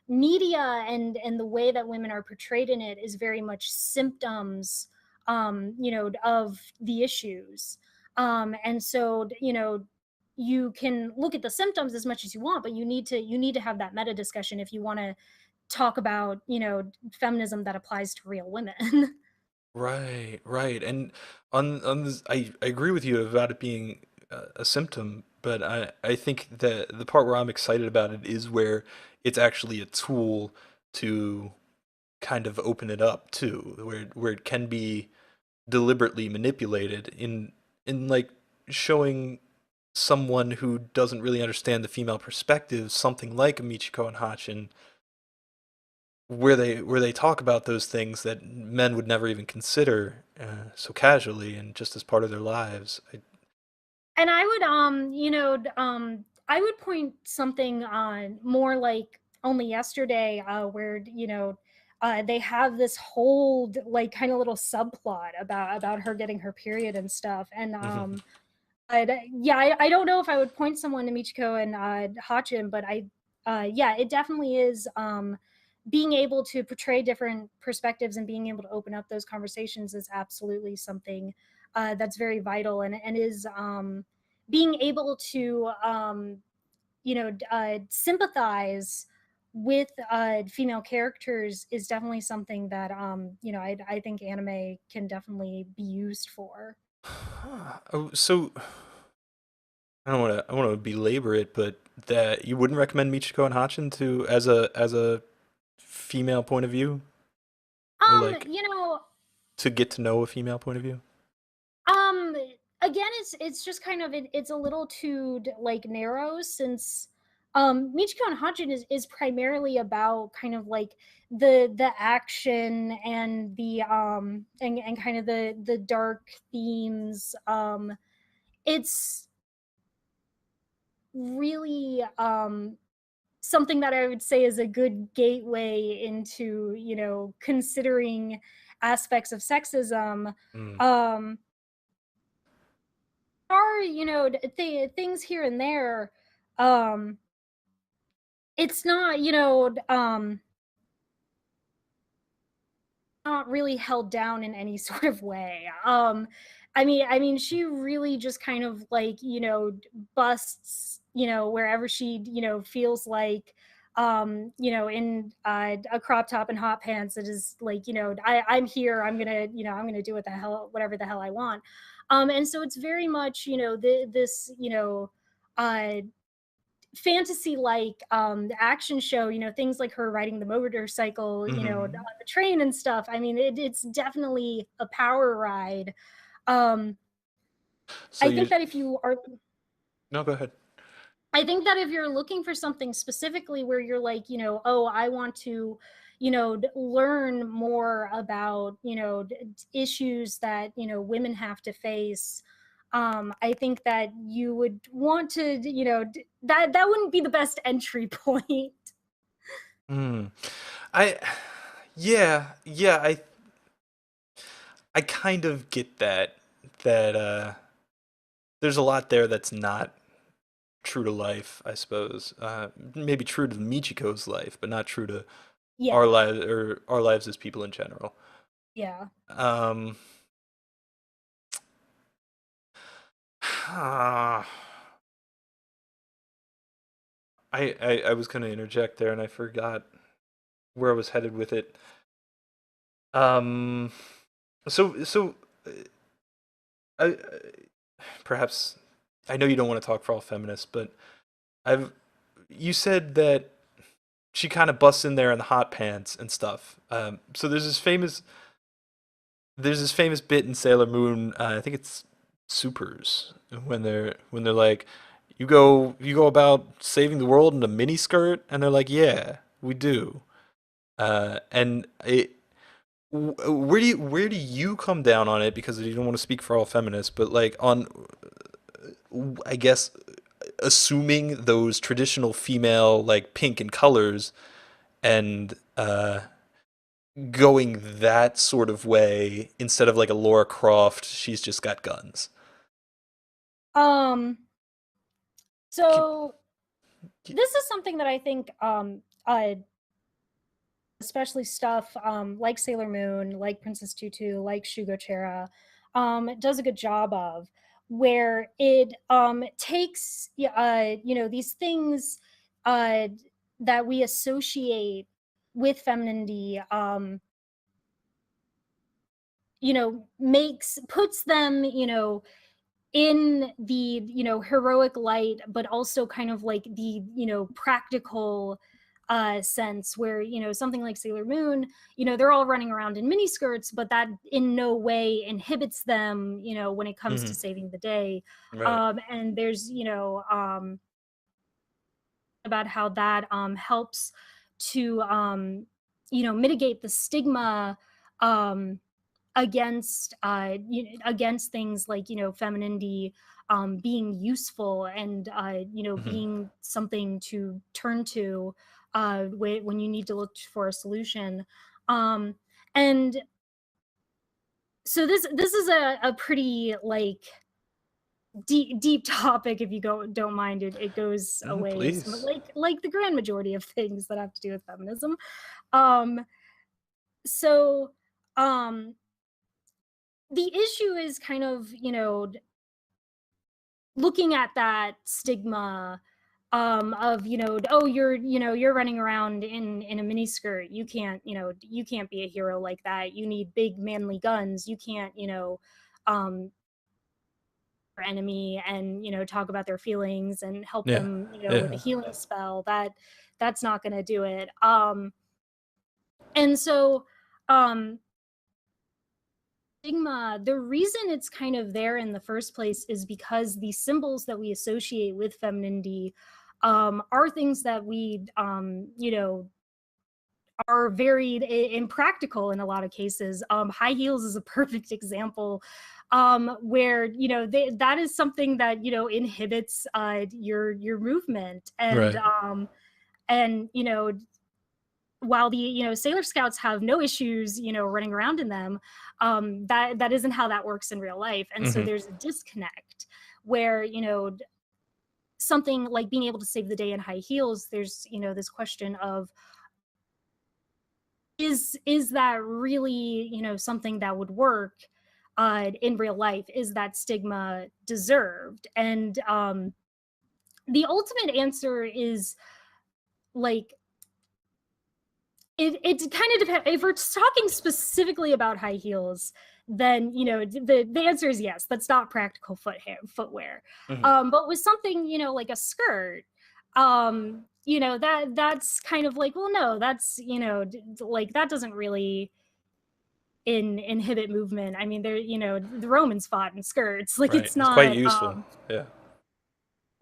Speaker 2: media and the way that women are portrayed in it is very much symptoms of the issues. And so, you can look at the symptoms as much as you want, but you need to have that meta discussion if you want to talk about, feminism that applies to real women.
Speaker 1: Right, right. And on this, I agree with you about it being a symptom, but I think that the part where I'm excited about it is where it's actually a tool to kind of open it up too, where it can be deliberately manipulated in like showing someone who doesn't really understand the female perspective something like a Michiko and Hachin, where they talk about those things that men would never even consider so casually and just as part of their lives.
Speaker 2: And I would I would point something on more like only yesterday, where they have this whole like kind of little subplot about her getting her period and stuff. And yeah, I don't know if I would point someone to Michiko and Hachin, but yeah, it definitely is being able to portray different perspectives and being able to open up those conversations is absolutely something that's very vital, and is being able to sympathize with female characters is definitely something that I think anime can definitely be used for.
Speaker 1: Oh, so I don't want to belabor it, but that you wouldn't recommend Michiko and Hachin to as a female point of view, or like
Speaker 2: You know,
Speaker 1: to get to know a female point of view.
Speaker 2: Um, again, it's just kind of it's a little too like narrow, since Michiko and Hajin is primarily about kind of like the action and the and kind of the dark themes. It's really something that I would say is a good gateway into, considering aspects of sexism.
Speaker 1: Mm.
Speaker 2: Um are things here and there. um it's not, not really held down in any sort of way. I mean she really just kind of like busts wherever she feels like, in a crop top and hot pants. It is like, I'm here, I'm gonna do what the hell, whatever the hell I want. And so it's very much, this uh fantasy like action show, things like her riding the motorcycle, on
Speaker 1: Hmm.
Speaker 2: the train and stuff. I mean, it's definitely a power ride. um
Speaker 1: So
Speaker 2: i
Speaker 1: you
Speaker 2: think that if you are
Speaker 1: no, go ahead.
Speaker 2: I think that if you're looking for something specifically where you're like, oh, I want to, learn more about, issues that, women have to face, I think that you would want to, that wouldn't be the best entry point.
Speaker 1: Mm. I yeah, yeah, I kind of get that there's a lot there that's not true to life, I suppose. Maybe true to Michiko's life, but not true to our
Speaker 2: Yeah,
Speaker 1: lives or our lives as people in general.
Speaker 2: yeah.
Speaker 1: Um, I I was going to interject there and I forgot where I was headed with it. Um, so I, perhaps I know you don't want to talk for all feminists, but I've you said that she kind of busts in there in the hot pants and stuff. So there's this famous bit in Sailor Moon. I think it's Supers when they're like, you go about saving the world in a mini skirt, and they're like, yeah, we do. And it where do you come down on it? Because you don't want to speak for all feminists, but like on, I guess, assuming those traditional female like pink and colors and going that sort of way instead of like a Laura Croft, she's just got guns.
Speaker 2: Um,
Speaker 1: K-
Speaker 2: so
Speaker 1: k-
Speaker 2: this is something that I think especially stuff like Sailor Moon, like Princess Tutu, like Shugo does a good job of, where it takes these things uh, that we associate with femininity, makes puts them in the heroic light, but also kind of like the practical sense, where something like Sailor Moon, they're all running around in mini skirts, but that in no way inhibits them when it comes to
Speaker 1: mhm,
Speaker 2: saving the day.
Speaker 1: right.
Speaker 2: And there's about how that helps to mitigate the stigma um against against things like femininity being useful, and
Speaker 1: Mhm,
Speaker 2: being something to turn to when you need to look for a solution. Um and so this is a pretty like deep topic. If you don't mind, it goes
Speaker 1: mhm,
Speaker 2: away some,
Speaker 1: please.
Speaker 2: like the grand majority of things that have to do with feminism. Um so um the issue is kind of looking at that stigma of oh, you're running around in a mini skirt, you can't you can't be a hero like that, you need big manly guns, you can't um enemy and talk about their feelings and help
Speaker 1: Yeah,
Speaker 2: them with a
Speaker 1: yeah.
Speaker 2: healing spell. That's not going to do it. And so um stigma, the reason it's kind of there in the first place is because the symbols that we associate with femininity are things that we are very impractical in a lot of cases. High heels is a perfect example, where that is something that inhibits your movement,
Speaker 1: Right.
Speaker 2: and while the Sailor Scouts have no issues running around in them, that isn't how that works in real life. And so
Speaker 1: Mhm.
Speaker 2: there's a disconnect where something like being able to save the day in high heels, there's this question of, is that really something that would work in real life? Is that stigma deserved? And the ultimate answer is like, it kind of depends. If we're talking specifically about high heels, then the answer is yes. That's not practical footwear.
Speaker 1: Mhm.
Speaker 2: But with something like a skirt, that's kind of like, well, no, that's like, that doesn't really inhibit movement. I mean, the Romans fought in skirts. Like,
Speaker 1: Right.
Speaker 2: it's
Speaker 1: It's quite
Speaker 2: not.
Speaker 1: useful. Yeah.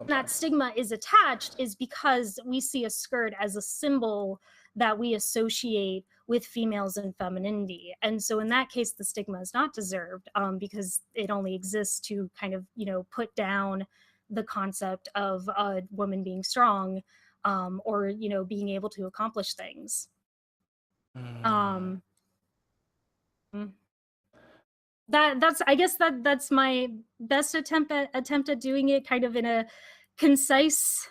Speaker 2: That
Speaker 1: Sometimes.
Speaker 2: stigma is attached is because we see a skirt as a symbol that we associate with females and femininity. And so in that case, the stigma is not deserved, because it only exists to kind of put down the concept of a woman being strong, or being able to accomplish things.
Speaker 1: Mm.
Speaker 2: um that's, I guess, that's my best attempt at doing it kind of in a concise.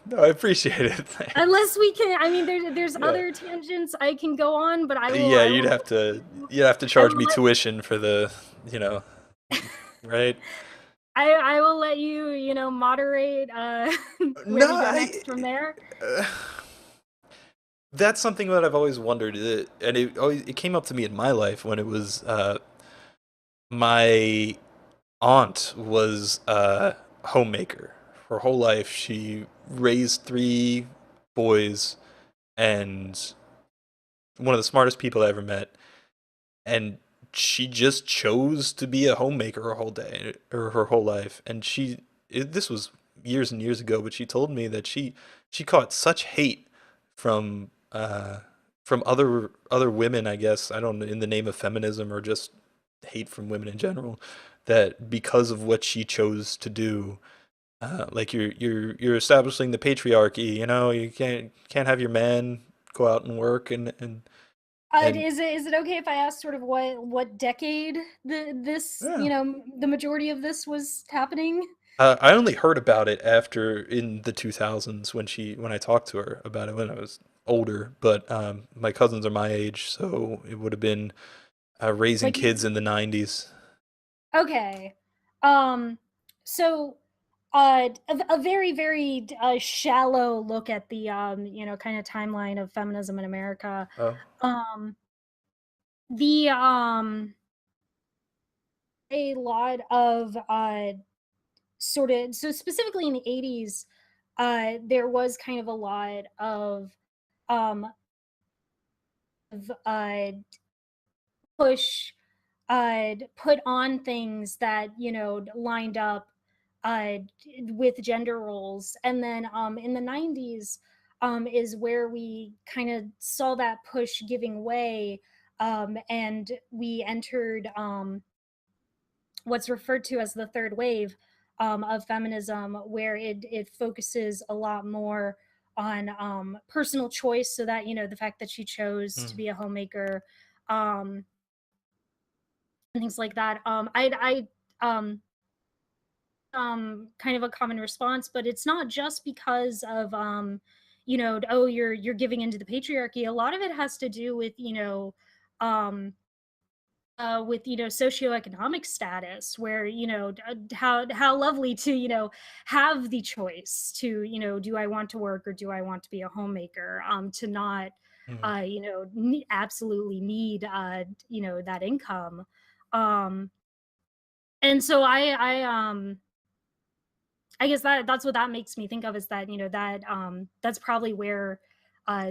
Speaker 1: No, I appreciate it. Thanks.
Speaker 2: Unless we can, I mean, there's
Speaker 1: Yeah.
Speaker 2: other tangents I can go on, but
Speaker 1: Yeah, you'd have to
Speaker 2: I
Speaker 1: charge
Speaker 2: will
Speaker 1: me
Speaker 2: let
Speaker 1: tuition for the, you know, right?
Speaker 2: I will let you moderate
Speaker 1: No,
Speaker 2: where we go next from there.
Speaker 1: uh, That's something that I've always wondered, and it came up to me in my life when it was my aunt was a homemaker. Her whole life, she raised three boys and one of the smartest people I ever met. And she just chose to be a homemaker her whole day or her whole life. And this was years and years ago, but she told me that she caught such hate from from other women, I guess, I don't know, in the name of feminism or just hate from women in general, that because of what she chose to do, like you're establishing the patriarchy. You know, you can't have your man go out and work and
Speaker 2: Is it okay if I ask sort of what decade this,
Speaker 1: yeah.
Speaker 2: the majority of this was happening?
Speaker 1: I only heard about it after in the 2000s when I talked to her about it when I was older. But my cousins are my age, so it would have been raising
Speaker 2: Like,
Speaker 1: kids in the 90s.
Speaker 2: okay. So a very very shallow look at the kind of timeline of feminism in America.
Speaker 1: Oh.
Speaker 2: Um the A lot of sort of, so specifically in the 80s, there was kind of a lot um of push put on things that lined up uh with gender roles. And then in the 90s is where we kind of saw that push giving way, and we entered what's referred to as the third wave of feminism, where it focuses a lot more on personal choice, so that the fact that she chose to
Speaker 1: Mm.
Speaker 2: be a homemaker, um, and things like that. Kind of a common response, but it's not just because of oh, you're giving into the patriarchy. A lot of it has to do with um, socioeconomic status, where how lovely to have the choice to do I want to work or do I want to be a homemaker, to not
Speaker 1: Mm.
Speaker 2: absolutely need that income. um and so I guess that's what that makes me think of, is that that's probably where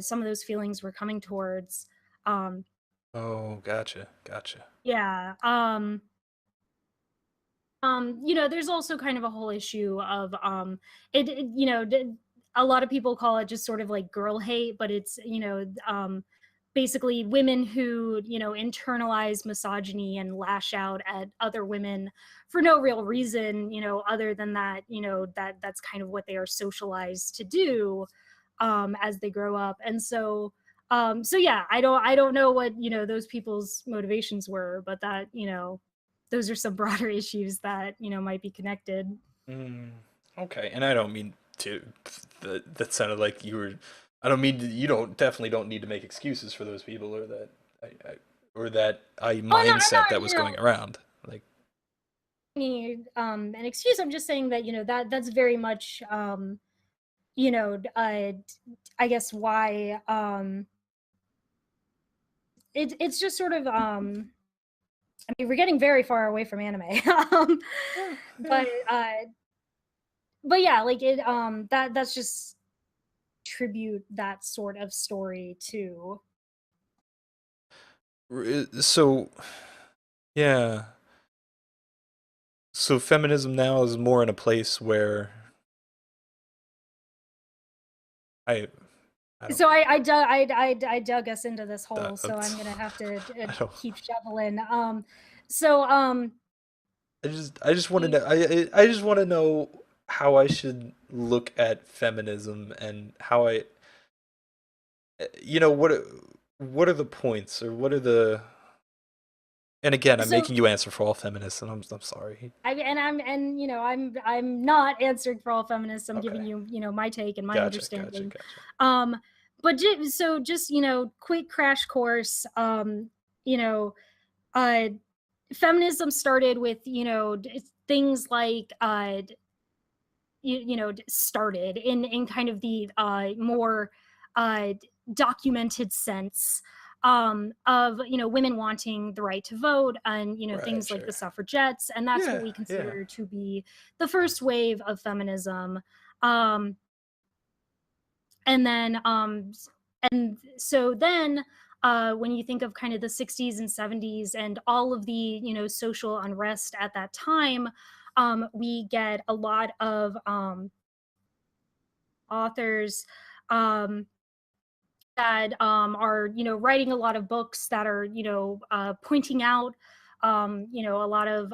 Speaker 2: some of those feelings were coming towards. um
Speaker 1: Oh, gotcha, gotcha.
Speaker 2: yeah. There's also kind of a whole issue of a lot of people call it just sort of like girl hate, but it's basically women who internalize misogyny and lash out at other women for no real reason, other than that that's kind of what they are socialized to do as they grow up. And so yeah, I don't know what those people's motivations were, but that those are some broader issues that might be connected.
Speaker 1: Mm. Okay, and I don't mean to. That sounded like you were. I don't mean to, you don't definitely don't need to make excuses for those people or that
Speaker 2: Oh, I'm
Speaker 1: mindset that
Speaker 2: not
Speaker 1: was going around. Like,
Speaker 2: need an excuse. I'm just saying that that's very much you know I guess why it's just sort of I mean, we're getting very far away from anime.
Speaker 1: yeah,
Speaker 2: But
Speaker 1: yeah.
Speaker 2: yeah, like that's just tribute that sort of story to.
Speaker 1: So yeah. So feminism now is more in a place where I I don't
Speaker 2: So I dug us into this hole, so I'm
Speaker 1: that,
Speaker 2: gonna have to
Speaker 1: I don't
Speaker 2: keep shoveling. So
Speaker 1: I just want to know I just want to know how I should look at feminism and how I you know what are the points or what are the and again I'm
Speaker 2: so
Speaker 1: making you answer for all feminists and I'm sorry.
Speaker 2: I'm not answering for all feminists. I'm giving
Speaker 1: Okay.
Speaker 2: you my take and my
Speaker 1: Gotcha, gotcha,
Speaker 2: understanding.
Speaker 1: gotcha.
Speaker 2: Um, but just quick crash course. You know, uh, Feminism started with things like started in kind of the more documented sense of women wanting the right to vote, and
Speaker 1: Right,
Speaker 2: things like
Speaker 1: sure.
Speaker 2: the suffragettes, and that's what
Speaker 1: Yeah,
Speaker 2: we
Speaker 1: yeah.
Speaker 2: consider to be the first wave of feminism. um, and then and so then when you think of kind of the 60s and 70s and all of the social unrest at that time, we get a lot of authors um, that are writing a lot of books that are pointing out a lot of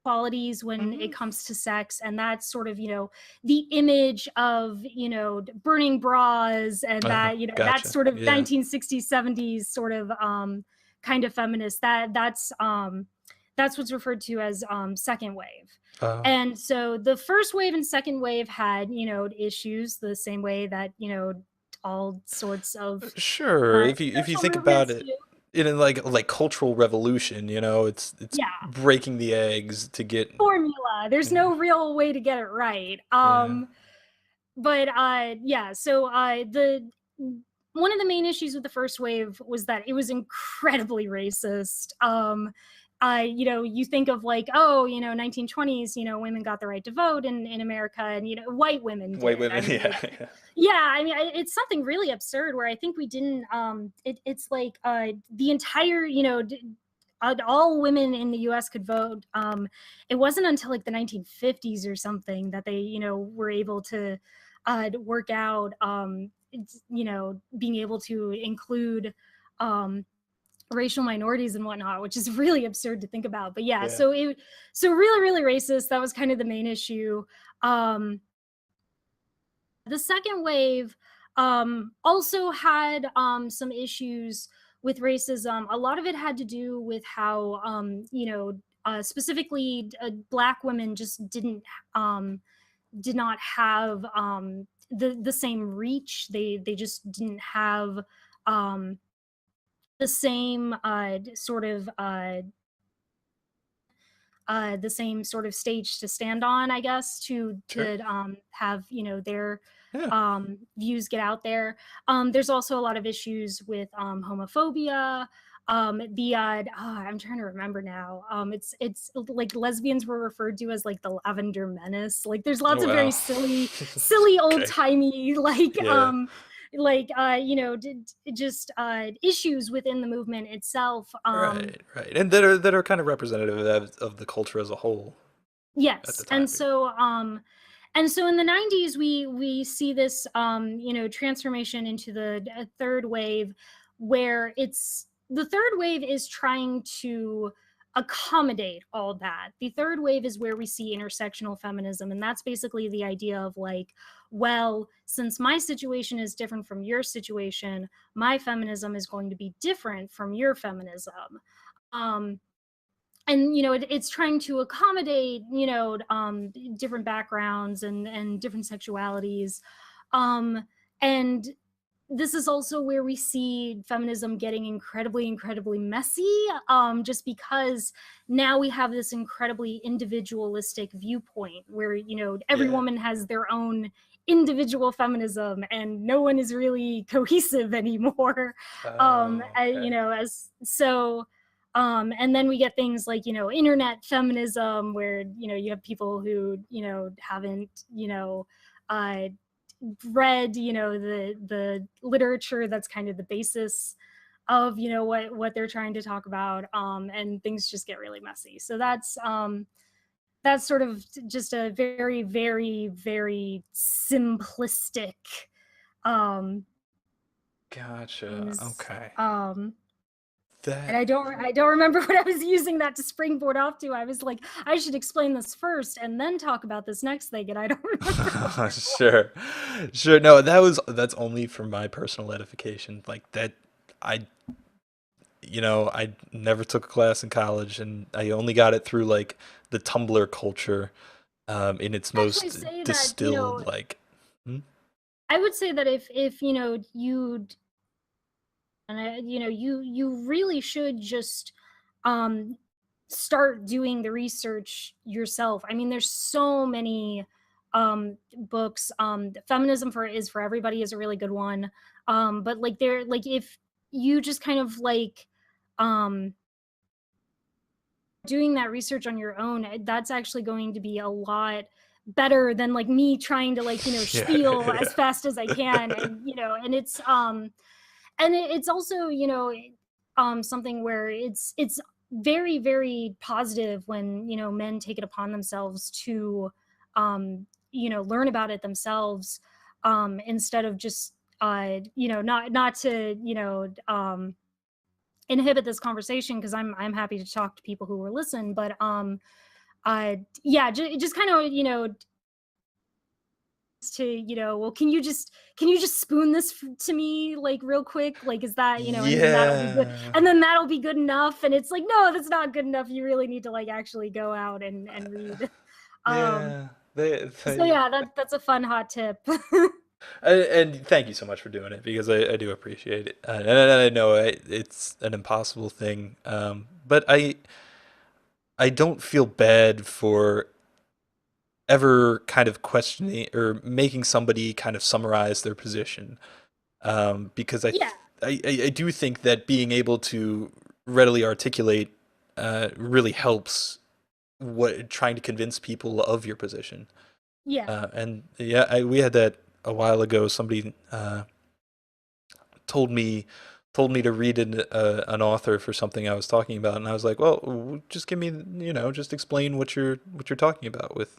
Speaker 2: qualities when it
Speaker 1: Hmm.
Speaker 2: comes to sex, and that's sort of the image of burning bras, and that that's
Speaker 1: Gotcha.
Speaker 2: sort of
Speaker 1: Yeah.
Speaker 2: 1960s 70s sort of kind of feminist, that's what's referred to as second wave.
Speaker 1: Uh,
Speaker 2: And so the first wave and second wave had issues the same way that all sorts of
Speaker 1: sure. If you
Speaker 2: social
Speaker 1: think about
Speaker 2: movements
Speaker 1: it
Speaker 2: do.
Speaker 1: in a, like cultural revolution, it's
Speaker 2: Yeah,
Speaker 1: breaking the eggs to get.
Speaker 2: formula. There's
Speaker 1: Yeah.
Speaker 2: no real way to get it right.
Speaker 1: Yeah.
Speaker 2: But yeah, so the one of the main issues with the first wave was that it was incredibly racist. You think of like, oh, 1920s, women got the right to vote in America, and white women
Speaker 1: White
Speaker 2: did. I
Speaker 1: women.
Speaker 2: mean,
Speaker 1: Yeah.
Speaker 2: like,
Speaker 1: Yeah.
Speaker 2: yeah, I mean, it's something really absurd where I think we didn't. It's like the entire, all women in the U.S. could vote. It wasn't until like the 1950s or something that they, were able to work out, being able to include racial minorities and whatnot, which is really absurd to think about. But yeah,
Speaker 1: Yeah.
Speaker 2: so really, really racist. That was kind of the main issue. Um, the second wave also had some issues with racism. A lot of it had to do with how, specifically, Black women just did not have the same reach. They just didn't have um, the same the same sort of stage to stand on, I guess,
Speaker 1: Sure.
Speaker 2: to have their
Speaker 1: Yeah.
Speaker 2: views get out there. There's also a lot of issues with homophobia. I'm trying to remember now. It's like lesbians were referred to as like the Lavender Menace. Like there's
Speaker 1: Oh
Speaker 2: lots of very
Speaker 1: wow.
Speaker 2: silly old
Speaker 1: Okay.
Speaker 2: timey
Speaker 1: Yeah.
Speaker 2: just issues within the movement itself.
Speaker 1: Right. Right. And that are kind of representative of the culture as a whole at
Speaker 2: Yes,
Speaker 1: the time. Yeah.
Speaker 2: and so in the 90s we see this transformation into the third wave, where it's the third wave is trying to accommodate all that. The third wave is where we see intersectional feminism, and that's basically the idea of like, well, since my situation is different from your situation, my feminism is going to be different from your feminism. Um, and it's trying to accommodate different backgrounds and different sexualities, and this is also where we see feminism getting incredibly messy, just because now we have this incredibly individualistic viewpoint where every
Speaker 1: Yeah.
Speaker 2: woman has their own individual feminism and no one is really cohesive anymore.
Speaker 1: Oh, okay.
Speaker 2: As so And then we get things like internet feminism, where you have people who haven't uh read the literature that's kind of the basis of what they're trying to talk about, and things just get really messy. So that's sort of just a very simplistic um
Speaker 1: Gotcha.
Speaker 2: things.
Speaker 1: Okay.
Speaker 2: And
Speaker 1: That.
Speaker 2: I don't remember what I was using that to springboard off to. I was like, I should explain this first and then talk about this next thing, and I don't remember where it
Speaker 1: Sure. Sure. No, that's only for my personal edification. Like that I I never took a class in college and I only got it through like the Tumblr culture in its
Speaker 2: actually
Speaker 1: most
Speaker 2: say that
Speaker 1: distilled like. Hmm?
Speaker 2: I would say that if you'd and you really should just um start doing the research yourself. I mean, there's so many books. Feminism is for Everybody is a really good one. But like they're like if you just kind of like um doing that research on your own, that's actually going to be a lot better than like me trying to like,
Speaker 1: Yeah,
Speaker 2: spiel
Speaker 1: yeah.
Speaker 2: as fast as I can. And and it's also, something where it's very, very positive when, men take it upon themselves to learn about it themselves, instead of just not to inhibit this conversation, because I'm happy to talk to people who will listen. But yeah, just kind of to well, can you just spoon this to me like real quick, like is that and then that'll be good,
Speaker 1: Yeah.
Speaker 2: and then that'll be good enough. And it's like, no, that's not good enough. You really need to like actually go out and read. um
Speaker 1: Yeah.
Speaker 2: so
Speaker 1: They
Speaker 2: yeah, that's a fun hot tip.
Speaker 1: and thank you so much for doing it because I do appreciate it. And I know it's an impossible thing. But I don't feel bad for ever kind of questioning or making somebody kind of summarize their position. Because
Speaker 2: Yeah,
Speaker 1: I do think that being able to readily articulate really helps what trying to convince people of your position.
Speaker 2: yeah,
Speaker 1: And yeah, we had that a while ago. Somebody told me to read an author for something I was talking about, and I was like, well, just give me, just explain what you're talking about with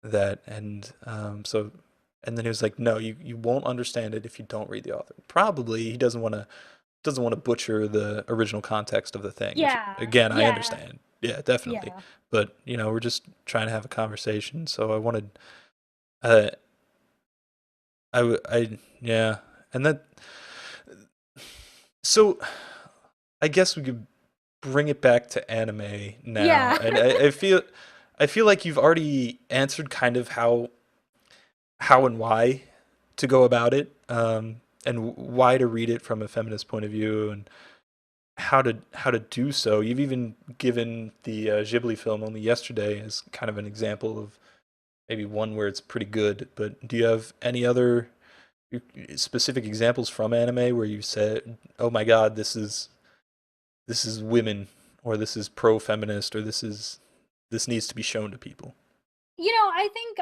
Speaker 1: that. And and then he was like, no, you won't understand it if you don't read the author. Probably he doesn't want to butcher the original context of the thing, which
Speaker 2: yeah,
Speaker 1: again I
Speaker 2: yeah,
Speaker 1: understand. Yeah, definitely.
Speaker 2: yeah,
Speaker 1: But we're just trying to have a conversation, so I wanted, uh, yeah, and that. So I guess we could bring it back to anime now,
Speaker 2: yeah.
Speaker 1: and I feel like you've already answered kind of how and why to go about it, and why to read it from a feminist point of view, and how to do so. You've even given the Ghibli film only yesterday as kind of an example of maybe one where it's pretty good. But do you have any other specific examples from anime where you said, "Oh my God, this is women," or "This is pro-feminist," or this needs to be shown to people"?
Speaker 2: I think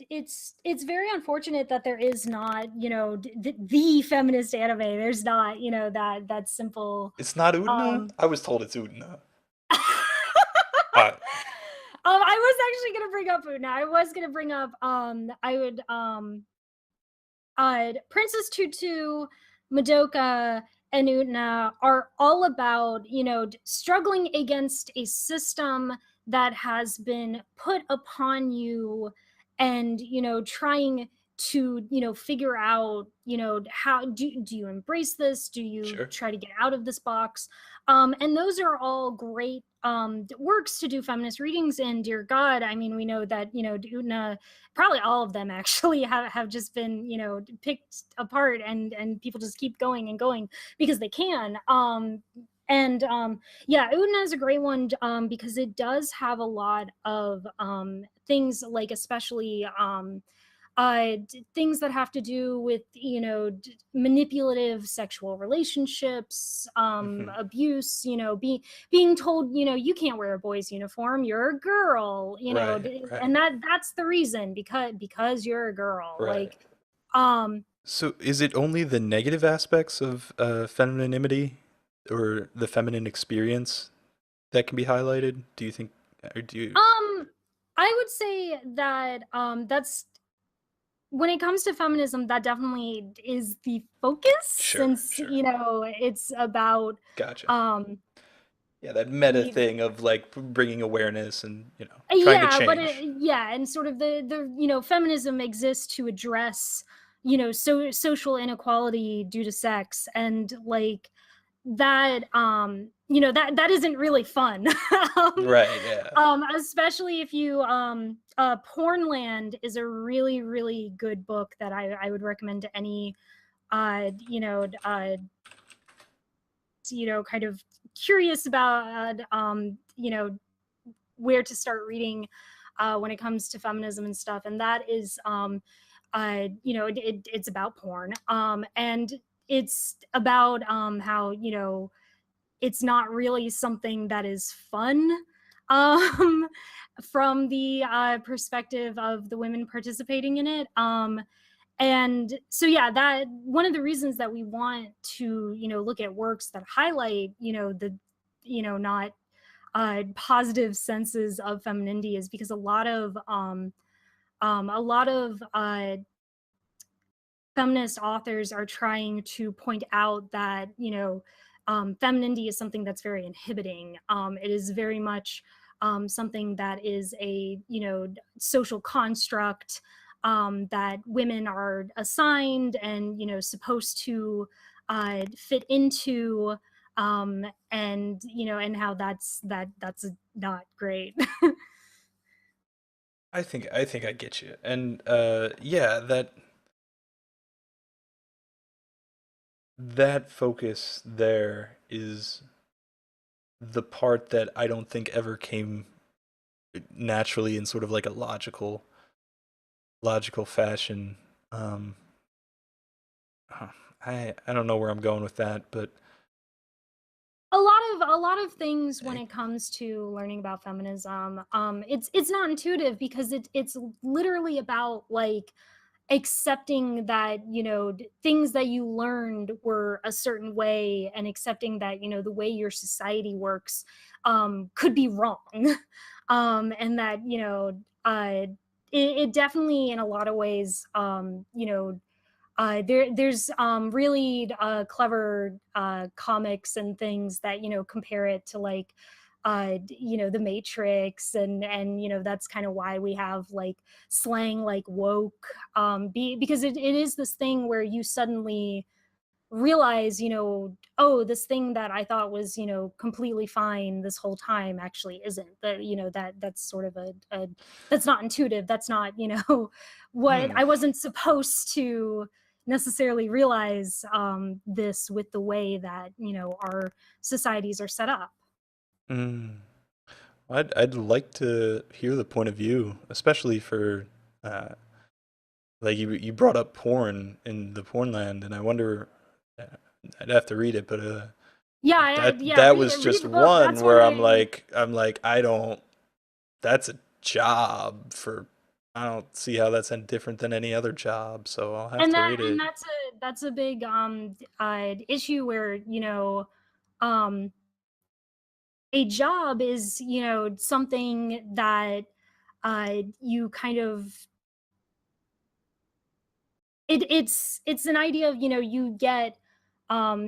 Speaker 2: it's very unfortunate that there is not, the feminist anime. There's not, that simple.
Speaker 1: It's not Utena.
Speaker 2: um
Speaker 1: I was told it's Utena.
Speaker 2: I
Speaker 1: Uh,
Speaker 2: was actually gonna bring up Una. I was gonna bring up I would Princess Tutu, Madoka, and Utna are all about, struggling against a system that has been put upon you, and, trying to, figure out, how do you embrace this? Do you
Speaker 1: sure.
Speaker 2: try to get out of this box? And those are all great works to do feminist readings in. Dear God, I mean, we know that, Utna, probably all of them actually have just been picked apart, and people just keep going and going because they can. And Yeah, Udna is a great one, because it does have a lot of things, like especially things that have to do with manipulative sexual relationships,
Speaker 1: Hmm.
Speaker 2: abuse, being told, you can't wear a boy's uniform, you're a girl,
Speaker 1: Right, right,
Speaker 2: and that's the reason, because you're a girl,
Speaker 1: right.
Speaker 2: like um
Speaker 1: So is it only the negative aspects of femininity or the feminine experience that can be highlighted? Do you think, or do you?
Speaker 2: um I would say that that's when it comes to feminism, that definitely is the focus,
Speaker 1: Sure,
Speaker 2: since
Speaker 1: sure.
Speaker 2: it's about
Speaker 1: Gotcha.
Speaker 2: um
Speaker 1: Yeah, that meta
Speaker 2: the
Speaker 1: thing of like bringing awareness and, trying to
Speaker 2: yeah, but
Speaker 1: change.
Speaker 2: yeah, and sort of the feminism exists to address social inequality due to sex, and like that that isn't really fun. um,
Speaker 1: Right, yeah.
Speaker 2: Especially if you Pornland is a really, really good book that I would recommend to any kind of curious about where to start reading. when it comes to feminism and stuff, and that is it's about porn, and it's about how it's not really something that is fun, um, from the perspective of the women participating in it. And so, yeah, that one of the reasons that we want to, look at works that highlight, the, not positive senses of femininity is because a lot of feminist authors are trying to point out that femininity is something that's very inhibiting. It is very much something that is a social construct that women are assigned and supposed to fit into, and and how that's not great.
Speaker 1: I think I get you. And yeah, that focus there is the part that I don't think ever came naturally in sort of like a logical fashion. Um, huh, I don't know where I'm going with that, but
Speaker 2: A lot of things when
Speaker 1: eh,
Speaker 2: it comes to learning about feminism, it's not intuitive because it's literally about like accepting that things that you learned were a certain way, and accepting that the way your society works could be wrong. And that it definitely in a lot of ways there's really clever comics and things that compare it to like the Matrix, and that's kind of why we have like slang like woke, because it is this thing where you suddenly realize oh, this thing that I thought was completely fine this whole time actually isn't. That that's sort of a that's not intuitive, that's not what
Speaker 1: hmm,
Speaker 2: I wasn't supposed to necessarily realize this with the way that our societies are set up.
Speaker 1: mm, I'd like to hear the point of view, especially for uh, like you brought up porn in the porn land, and I wonder. uh, I'd have to read it, but
Speaker 2: Yeah, yeah,
Speaker 1: that
Speaker 2: read
Speaker 1: was
Speaker 2: it, read
Speaker 1: just
Speaker 2: the book.
Speaker 1: one
Speaker 2: That's one
Speaker 1: where
Speaker 2: of
Speaker 1: I'm like I don't. That's a job for. I don't see how that's any different than any other job, so I'll have to read
Speaker 2: and
Speaker 1: it.
Speaker 2: that's a big issue where um a job is something that you kind of it's an idea of you get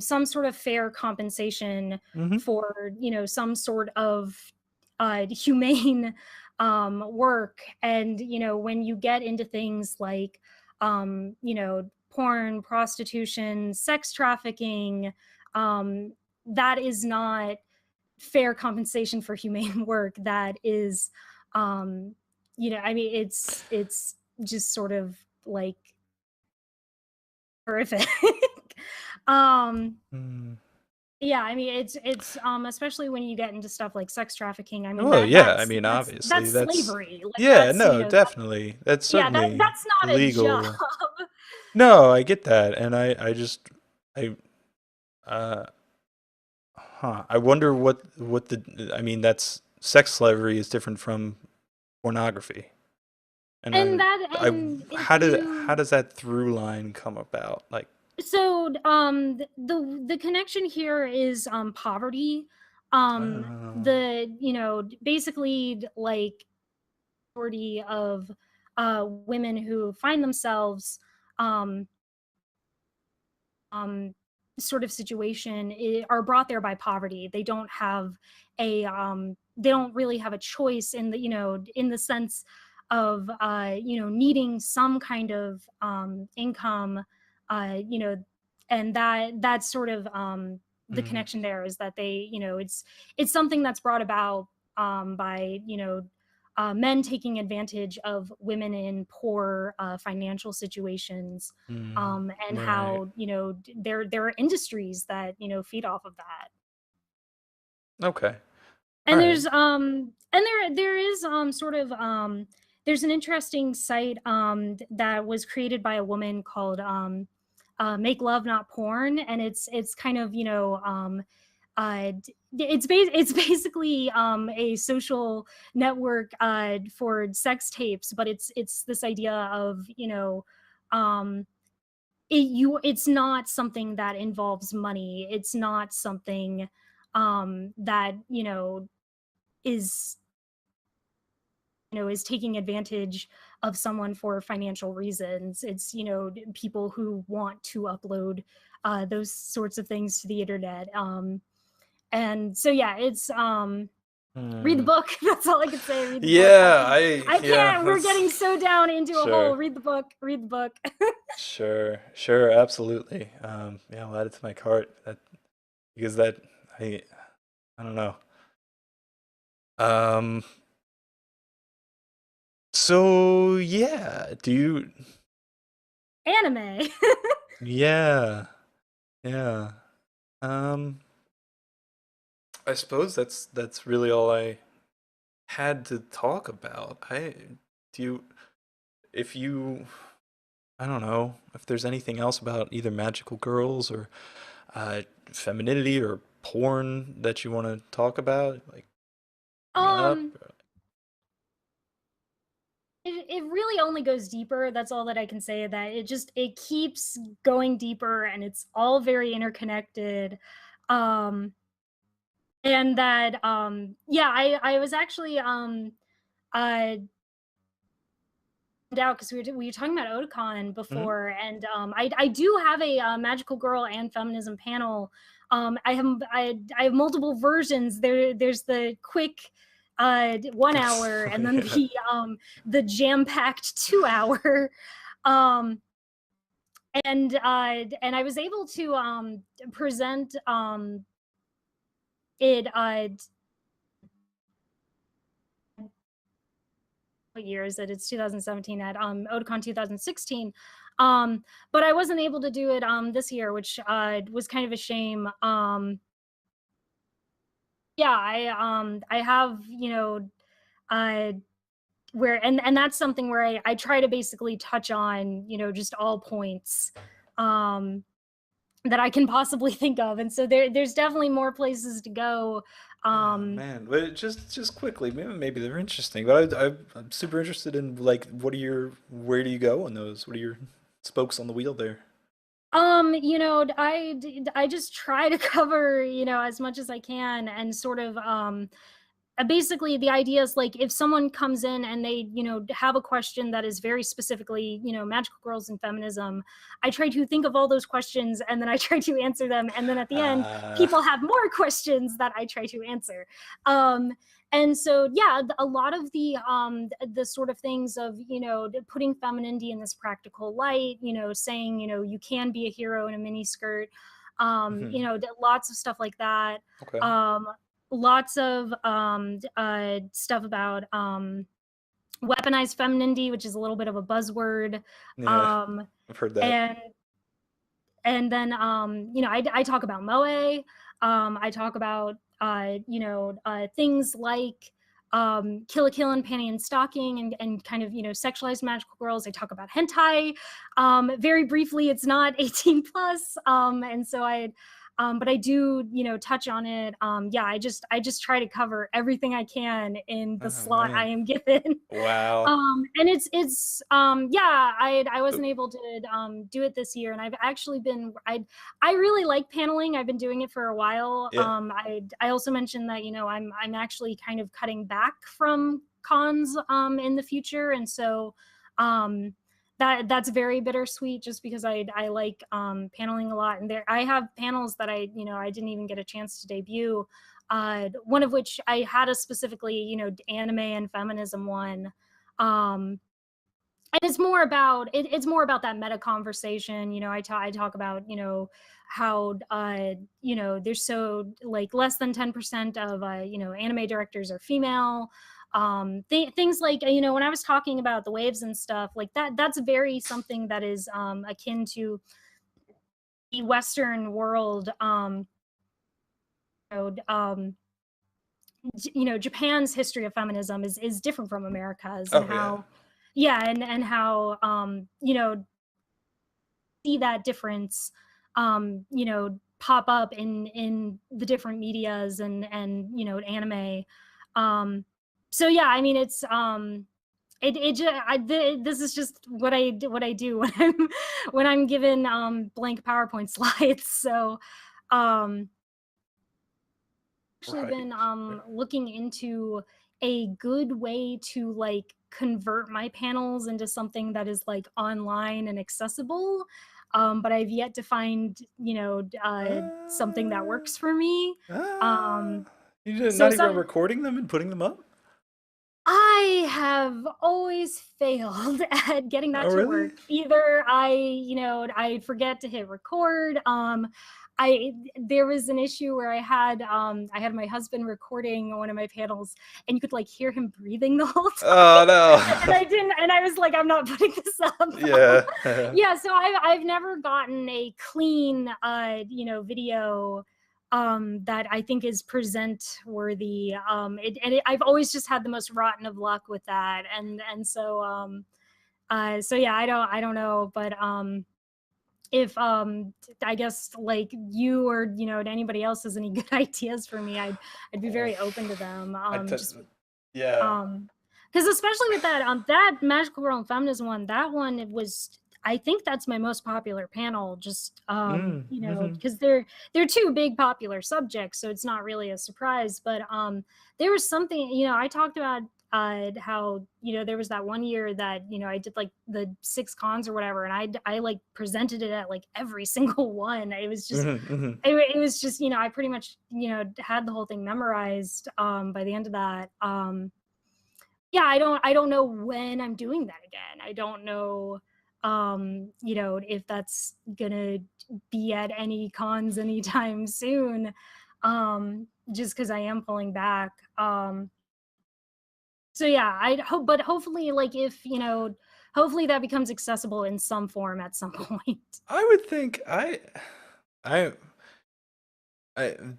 Speaker 2: some sort of fair compensation
Speaker 1: Hmm.
Speaker 2: for some sort of humane work. And when you get into things like porn, prostitution, sex trafficking, that is not fair compensation for humane work. That is I mean, it's just sort of like horrific. um
Speaker 1: Mm.
Speaker 2: yeah, I mean, it's especially when you get into stuff like sex trafficking. I mean,
Speaker 1: Well,
Speaker 2: that
Speaker 1: yeah, I
Speaker 2: that's
Speaker 1: mean,
Speaker 2: that's
Speaker 1: obviously,
Speaker 2: that's
Speaker 1: that's
Speaker 2: slavery. Like
Speaker 1: yeah,
Speaker 2: that's
Speaker 1: no,
Speaker 2: that,
Speaker 1: definitely, that's
Speaker 2: yeah,
Speaker 1: certainly
Speaker 2: that's not a job.
Speaker 1: illegal. No, I get that, and I just I uh I wonder what the I mean, that's sex slavery is different from pornography, and
Speaker 2: And that and if
Speaker 1: how
Speaker 2: you
Speaker 1: does that through line come about? Like,
Speaker 2: so the connection here is poverty. The basically like majority of women who find themselves um um, sort of situation are brought there by poverty. They don't have they don't really have a choice in the in the sense of needing some kind of income, you know, and that's sort of the
Speaker 1: mm,
Speaker 2: connection there is that they it's something that's brought about by men taking advantage of women in poor financial situations, and
Speaker 1: right,
Speaker 2: how there are industries that feed off of that.
Speaker 1: okay, all
Speaker 2: And
Speaker 1: right,
Speaker 2: And there is sort of there's an interesting site that was created by a woman called Make Love Not Porn, and it's kind of, it's basically a social network for sex tapes, but it's this idea of, um, it's not something that involves money. It's not something that, is is taking advantage of someone for financial reasons. It's, people who want to upload those sorts of things to the internet. And so yeah, it's read the
Speaker 1: Hmm.
Speaker 2: book. That's all I could say. Read the book.
Speaker 1: Yeah,
Speaker 2: I
Speaker 1: yeah,
Speaker 2: can't. We're
Speaker 1: that's
Speaker 2: getting so down into a hole.
Speaker 1: sure.
Speaker 2: Read the book. Read the book.
Speaker 1: Sure, sure, absolutely. Yeah, I'll add it to my cart. That because that I I don't know. Um, so yeah, do you?
Speaker 2: Anime.
Speaker 1: Yeah, yeah. Um, I suppose that's really all I had to talk about. I do you if you I don't know if there's anything else about either magical girls or femininity or porn that you want to talk about, like bring up.
Speaker 2: um it really only goes deeper. That's all that I can say. That it keeps going deeper, and it's all very interconnected. um and that yeah, I was actually uh out because we were talking about Otakon
Speaker 1: Mhm.
Speaker 2: before, and I do have a magical girl and feminism panel. I have multiple versions. There's the quick 1 hour, and then
Speaker 1: Yeah.
Speaker 2: the jam packed 2 hour. um and I was able to present it what year is it? It's 2017 at Otakon 2016. But I wasn't able to do it this year, which was kind of a shame. Yeah, I have, uh where and that's something where I try to basically touch on, just all points um that I can possibly think of. And so there's definitely more places to go.
Speaker 1: Oh
Speaker 2: Um
Speaker 1: man, but just quickly, maybe they're interesting. But I'm super interested in like where do you go on those? What are your spokes on the wheel there?
Speaker 2: I just try to cover, as much as I can, and sort of basically the idea is like if someone comes in and they, have a question that is very specifically, magical girls and feminism, I try to think of all those questions, and then I try to answer them, and then at the end
Speaker 1: Uh,
Speaker 2: people have more questions that I try to answer. um and so yeah, a lot of the sort of things of, putting femininity in this practical light, saying, you can be a hero in a mini skirt,
Speaker 1: mhm.
Speaker 2: lots of stuff like that.
Speaker 1: Okay.
Speaker 2: um Lots of stuff about weaponized femininity, which is a little bit of a buzzword.
Speaker 1: Yeah,
Speaker 2: um
Speaker 1: I've heard that.
Speaker 2: and and then I talk about moe. I talk about things like Kill a Kill and Panty and Stocking, and kind of, sexualized magical girls. I talk about hentai very briefly. It's not 18 plus, and so but I do, touch on it. Yeah, I just try to cover everything I can in the
Speaker 1: Oh
Speaker 2: slot I
Speaker 1: man.
Speaker 2: am given.
Speaker 1: Wow.
Speaker 2: And it's yeah, I
Speaker 1: Uh,
Speaker 2: wasn't able to do it this year, and I've actually been I really like paneling. I've been doing it for a while.
Speaker 1: Yeah.
Speaker 2: I also mentioned that, I'm actually kind of cutting back from cons in the future, and so um that's very bittersweet, just because I like paneling a lot, and there I have panels that I didn't even get a chance to debut. One of which I had a specifically, anime and feminism one. And it's more about that meta conversation. I talk about, how there's so like less than 10% of anime directors are female. Things like, when I was talking about the waves and stuff like that, that's very something that is akin to the Western world. You know, um Japan's history of feminism is different from America's, and
Speaker 1: Oh yeah.
Speaker 2: how, yeah, and how, see that difference, pop up in the different medias, and anime. Um, so yeah, I mean, this is just what I do when I'm given blank PowerPoint slides. So um actually
Speaker 1: Right.
Speaker 2: been looking into a good way to like convert my panels into something that is like online and accessible. But I've yet to find, something that
Speaker 1: Uh,
Speaker 2: works for me.
Speaker 1: uh,
Speaker 2: Um,
Speaker 1: you did
Speaker 2: so
Speaker 1: not even
Speaker 2: some
Speaker 1: recording them and putting them up?
Speaker 2: I have always failed at getting
Speaker 1: Oh
Speaker 2: that to
Speaker 1: really?
Speaker 2: work. Either I forget to hit record. I There was an issue where I had my husband recording one of my panels, and you could like hear him breathing the whole
Speaker 1: Oh
Speaker 2: time. And
Speaker 1: no.
Speaker 2: I didn't, and I was like, I'm not putting this up.
Speaker 1: Yeah.
Speaker 2: Yeah, so I've never gotten a clean video that I think is present worthy. I've always just had the most rotten of luck with that, so yeah, I don't know, but if I guess like you, or anybody else has any good ideas for me, I'd be
Speaker 1: Oh,
Speaker 2: very open to them.
Speaker 1: I t
Speaker 2: Just
Speaker 1: yeah.
Speaker 2: um because especially with that magical girl and feminism one, that one, it was, I think that's my most popular panel, just
Speaker 1: Mm-hmm.
Speaker 2: because they're two big popular subjects, so it's not really a surprise. But there was something, I talked about how there was that one year that I did like the 6 cons or whatever, and I like presented it at like every single one. It was just
Speaker 1: Mm-hmm. Mm-hmm.
Speaker 2: it was just, I pretty much had the whole thing memorized by the end of that. Yeah, I don't know when I'm doing that again. I don't know if that's gonna be at any cons anytime soon. Just because I am pulling back. So yeah, I hope, but hopefully, like, if hopefully that becomes accessible in some form at some point.
Speaker 1: I would think I I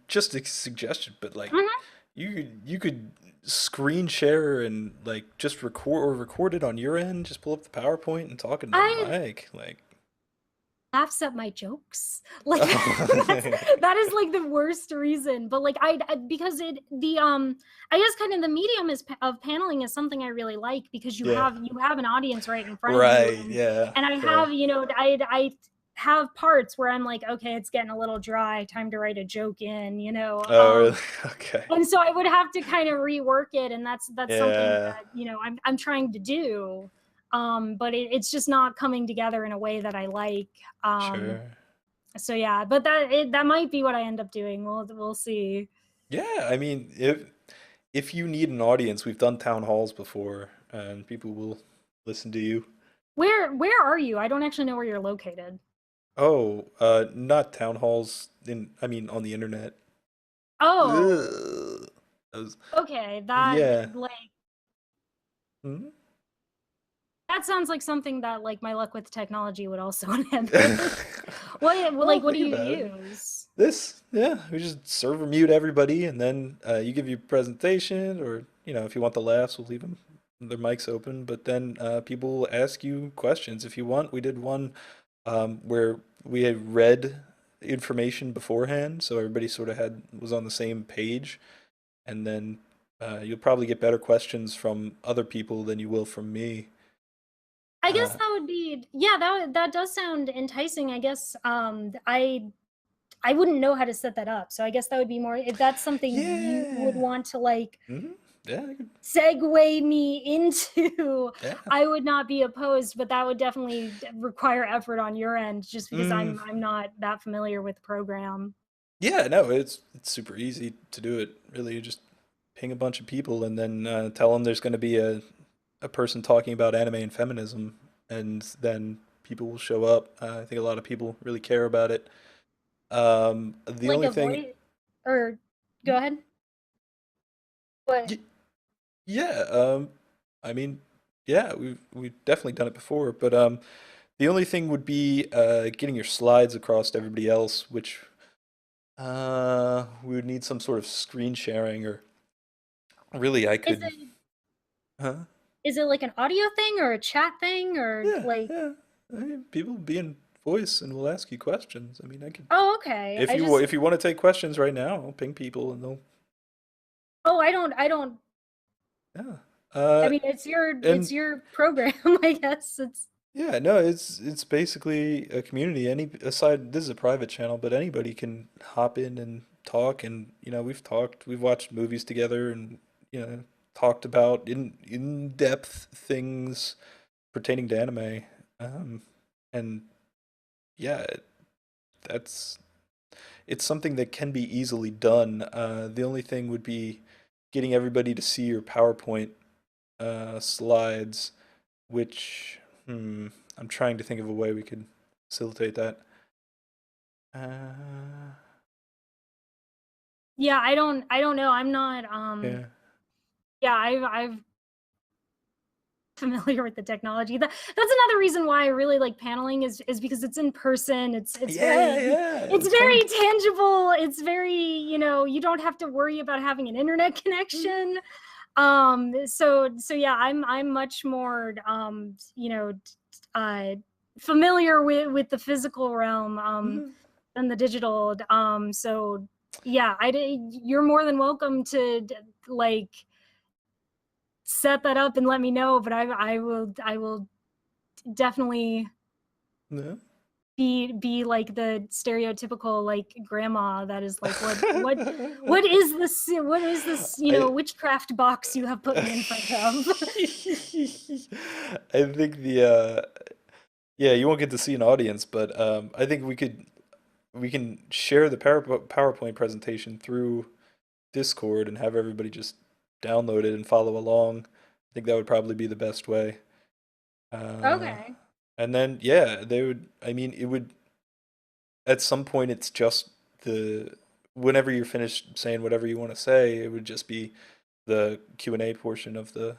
Speaker 1: just a suggestion, but like
Speaker 2: Mhm.
Speaker 1: you could screen share and like just record it on your end, just pull up the PowerPoint and talk into the
Speaker 2: I
Speaker 1: mic. Like
Speaker 2: laughs at my jokes. Like that's
Speaker 1: oh,
Speaker 2: that is like the worst reason. But like because it the I guess kind of the medium of paneling is something I really like, because
Speaker 1: yeah.
Speaker 2: you have an audience right in front of you,
Speaker 1: Right, yeah.
Speaker 2: and I
Speaker 1: Yeah.
Speaker 2: have, I have parts where I'm like, okay, it's getting a little dry, time to write a joke in,
Speaker 1: Oh, really? Okay.
Speaker 2: and so I would have to kind of rework it, and that's something
Speaker 1: Yeah,
Speaker 2: that I'm trying to do, but it's just not coming together in a way that I like. um
Speaker 1: sure.
Speaker 2: so yeah, but that might be what I end up doing. We'll see.
Speaker 1: Yeah, I mean, if you need an audience, we've done town halls before, and people will listen to you.
Speaker 2: Where are you? I don't actually know where you're located.
Speaker 1: Oh, not town halls I mean, on the internet.
Speaker 2: Oh,
Speaker 1: Ugh. That was,
Speaker 2: okay,
Speaker 1: yeah. Hmm?
Speaker 2: that sounds like something that like my luck with technology would also inhibit.
Speaker 1: Well,
Speaker 2: What do
Speaker 1: think
Speaker 2: you
Speaker 1: about it.
Speaker 2: use?
Speaker 1: Yeah, we just server mute everybody, and then you give your presentation, or if you want the laughs, we'll leave them their mics open. But then people will ask you questions if you want. We did one where we had read information beforehand, so everybody sort of was on the same page, and then you'll probably get better questions from other people than you will from me.
Speaker 2: I guess
Speaker 1: Uh,
Speaker 2: that would be, yeah, that does sound enticing. I guess I wouldn't know how to set that up. So I guess that would be more, if that's something you would
Speaker 1: yeah.
Speaker 2: want to like
Speaker 1: Hmm. Yeah. I could-
Speaker 2: segue me into.
Speaker 1: Yeah.
Speaker 2: I would not be opposed, but that would definitely require effort on your end, just because
Speaker 1: Mm.
Speaker 2: I'm not that familiar with the program.
Speaker 1: Yeah, no, it's super easy to do it. Really, you just ping a bunch of people and then tell them there's going to be a person talking about anime and feminism, and then people will show up. I think a lot of people really care about it. The
Speaker 2: Like
Speaker 1: only
Speaker 2: a
Speaker 1: thing,
Speaker 2: voice, or go ahead. But
Speaker 1: y- yeah, I mean, yeah, we've definitely done it before, but the only thing would be getting your slides across to everybody else, which we would need some sort of screen sharing or Really, I
Speaker 2: Is
Speaker 1: could.
Speaker 2: it
Speaker 1: Huh?
Speaker 2: is it like an audio thing or a chat thing or
Speaker 1: Yeah,
Speaker 2: like
Speaker 1: yeah. I mean, people be in voice and will ask you questions. I mean, I could.
Speaker 2: oh okay.
Speaker 1: If if you want to take questions right now, I'll ping people and they'll.
Speaker 2: oh I don't
Speaker 1: Yeah.
Speaker 2: I
Speaker 1: Uh,
Speaker 2: mean it's
Speaker 1: and
Speaker 2: your program, I guess. It's
Speaker 1: yeah, no, it's basically a community. Any aside, this is a private channel, but anybody can hop in and talk. And we've talked, we've watched movies together, and talked about in depth things pertaining to anime. Um, and yeah, that's it's something that can be easily done. The only thing would be getting everybody to see your PowerPoint slides, which I'm trying to think of a way we could facilitate that. Uh,
Speaker 2: yeah, I don't know. I'm not
Speaker 1: yeah.
Speaker 2: yeah, I've familiar with the technology. That's another reason why I really like paneling is because it's in person. It's
Speaker 1: Yeah,
Speaker 2: very
Speaker 1: yeah,
Speaker 2: it's
Speaker 1: it's fun.
Speaker 2: very tangible. It's very, you don't have to worry about having an internet connection. So yeah, I'm much more uh familiar with the physical realm
Speaker 1: Mhm.
Speaker 2: than the digital. So yeah, you're more than welcome to like set that up and let me know, but I will definitely
Speaker 1: Yeah.
Speaker 2: be like the stereotypical like grandma that is like what is this
Speaker 1: I
Speaker 2: witchcraft box you have put
Speaker 1: I
Speaker 2: me in front of.
Speaker 1: think yeah, you won't get to see an audience, but I think we can share the PowerPoint presentation through Discord and have everybody just download it and follow along. I think that would probably be the best way. Uh,
Speaker 2: Okay.
Speaker 1: and then yeah, they would. I mean, it would at some point. It's just the whenever you're finished saying whatever you want to say, it would just be the Q&A portion of the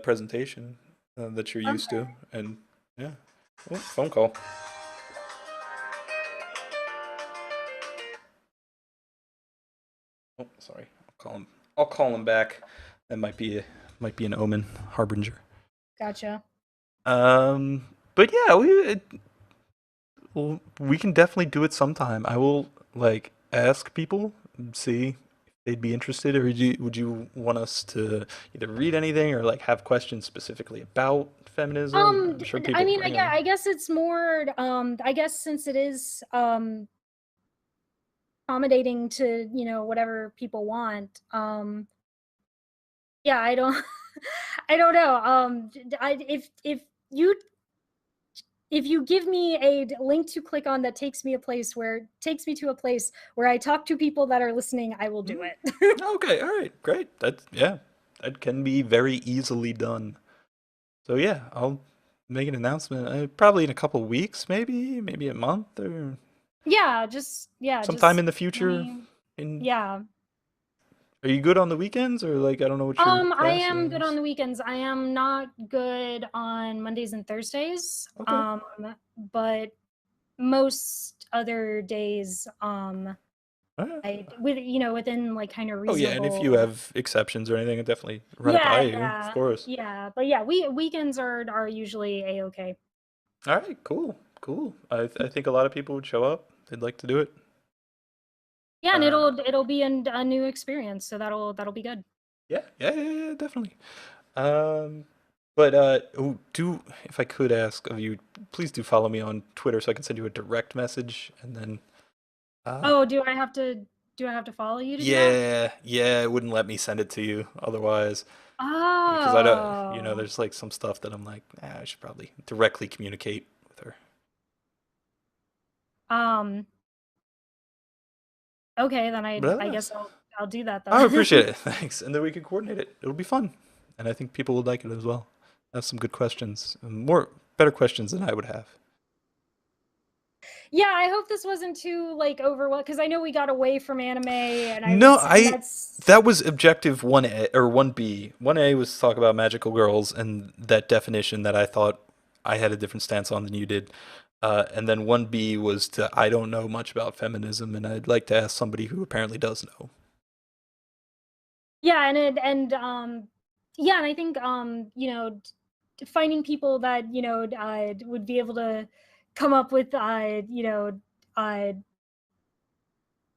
Speaker 1: presentation that you're used to.
Speaker 2: Okay.
Speaker 1: And yeah, oh, phone call. Oh, sorry. I'll call him back. That might be an omen, harbinger.
Speaker 2: Gotcha.
Speaker 1: But yeah, we can definitely do it sometime. I will like ask people, see if they'd be interested, or would you want us to either read anything or like have questions specifically about feminism? I'm sure
Speaker 2: I
Speaker 1: people
Speaker 2: mean,
Speaker 1: bring them.
Speaker 2: I guess it's more I guess since it is accommodating to whatever people want. Yeah, I don't I don't know. You if you give me a link to click on that takes me to a place where I talk to people that are listening, I will do
Speaker 1: Mhm.
Speaker 2: it.
Speaker 1: Okay, all right, great. Yeah, that can be very easily done. So yeah, I'll make an announcement probably in a couple weeks, maybe a month or
Speaker 2: yeah,
Speaker 1: sometime
Speaker 2: just
Speaker 1: in the
Speaker 2: let
Speaker 1: future.
Speaker 2: me
Speaker 1: In
Speaker 2: yeah.
Speaker 1: Are you good on the weekends or like I don't know what your
Speaker 2: I
Speaker 1: class
Speaker 2: am good on
Speaker 1: is?
Speaker 2: the weekends. I am not good on Mondays and Thursdays.
Speaker 1: Okay.
Speaker 2: But most other days,
Speaker 1: All right.
Speaker 2: I within like kind of
Speaker 1: Oh yeah, and if you
Speaker 2: reasonable.
Speaker 1: have exceptions or anything, I'll definitely run it by
Speaker 2: Yeah,
Speaker 1: you, of
Speaker 2: yeah,
Speaker 1: course.
Speaker 2: yeah. But yeah, weekends are usually a okay.
Speaker 1: All right, cool, cool. I think a lot of people would show up. They'd like to do it.
Speaker 2: Yeah, and
Speaker 1: Uh,
Speaker 2: it'll be a new experience, so that'll be good.
Speaker 1: yeah, definitely. Um, but do if I could ask of you, please do follow me on Twitter so I can send you a direct message, and then uh,
Speaker 2: Oh, do I have to follow you to do that?
Speaker 1: yeah, it wouldn't let me send it to you otherwise because I don't,
Speaker 2: Oh.
Speaker 1: there's like some stuff that I'm like, I should probably directly communicate with her.
Speaker 2: Um, okay, then
Speaker 1: But
Speaker 2: I
Speaker 1: otherwise,
Speaker 2: guess I'll do that
Speaker 1: I
Speaker 2: then.
Speaker 1: appreciate it. Thanks. And then we can coordinate it. It'll be fun. And I think people would like it as well. Have some good questions. Better questions than I would have.
Speaker 2: Yeah, I hope this wasn't too like overwhelming because I know we got away from anime and
Speaker 1: No,
Speaker 2: and that's
Speaker 1: that was objective 1A or 1B. 1A was talk about magical girls and that definition that I thought I had a different stance on than you did. And then 1B was to I don't know much about feminism, and I'd like to ask somebody who apparently does know.
Speaker 2: Yeah, yeah, and I think finding people that would be able to come up with uh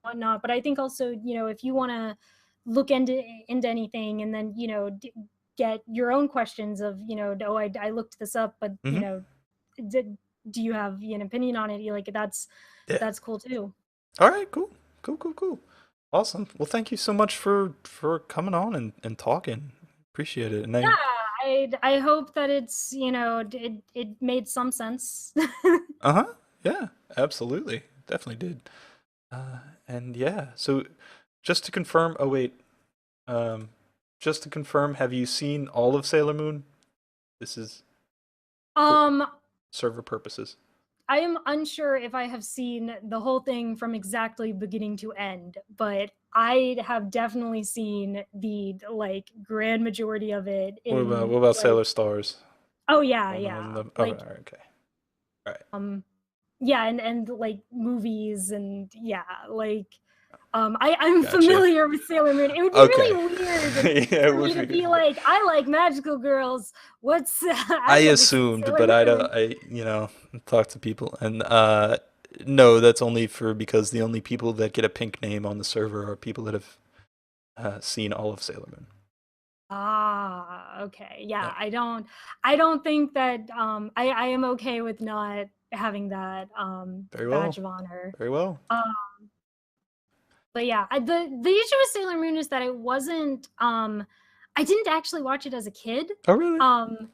Speaker 2: whatnot. But I think also, if you want to look into anything, and then get your own questions of, oh, I looked this up, but
Speaker 1: Hmm.
Speaker 2: did, do you have an opinion on it? You like
Speaker 1: Yeah.
Speaker 2: that's cool too.
Speaker 1: All right. Cool. Cool. Cool. Cool. Awesome. Well, thank you so much for coming on and talking. Appreciate it. And
Speaker 2: Yeah,
Speaker 1: I
Speaker 2: I hope that it's it made some sense.
Speaker 1: uh-huh. Yeah, absolutely. Definitely did. And yeah. So just to confirm, oh wait, um just to confirm, have you seen all of Sailor Moon? This is for
Speaker 2: um
Speaker 1: server purposes.
Speaker 2: I am unsure if I have seen the whole thing from exactly beginning to end, but I have definitely seen the like grand majority of it
Speaker 1: What
Speaker 2: in
Speaker 1: about
Speaker 2: like,
Speaker 1: Sailor Stars?
Speaker 2: oh yeah,
Speaker 1: All
Speaker 2: yeah.
Speaker 1: the all right,
Speaker 2: Like
Speaker 1: all right, okay. All right.
Speaker 2: yeah, and like movies, and yeah, like I'm
Speaker 1: Gotcha.
Speaker 2: familiar with Sailor Moon. It would be
Speaker 1: Okay.
Speaker 2: really weird
Speaker 1: Yeah, it
Speaker 2: for
Speaker 1: would
Speaker 2: me to
Speaker 1: be.
Speaker 2: be like, I like magical girls. What's
Speaker 1: I
Speaker 2: I've never seen
Speaker 1: assumed,
Speaker 2: Sailor
Speaker 1: but I don't.
Speaker 2: Moon.
Speaker 1: Talk to people, and no, that's only for because the only people that get a pink name on the server are people that have seen all of Sailor Moon.
Speaker 2: Ah, okay.
Speaker 1: Yeah,
Speaker 2: Yeah, I don't think that I am okay with not having that
Speaker 1: very well,
Speaker 2: badge of honor.
Speaker 1: very well.
Speaker 2: Um but yeah, the issue with Sailor Moon is that it wasn't I didn't actually watch it as a kid.
Speaker 1: Oh, really?
Speaker 2: Um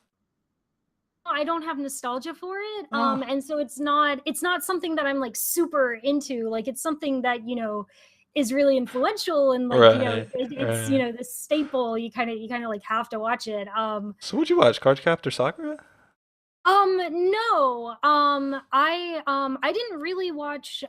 Speaker 2: I don't have nostalgia for it.
Speaker 1: Oh,
Speaker 2: And so it's not something that I'm like super into. Like it's something that, is really influential, and like,
Speaker 1: right,
Speaker 2: it's,
Speaker 1: right.
Speaker 2: the staple. You kind of like have to watch it.
Speaker 1: So, what'd you watch? Cardcaptor Sakura?
Speaker 2: No. I didn't really watch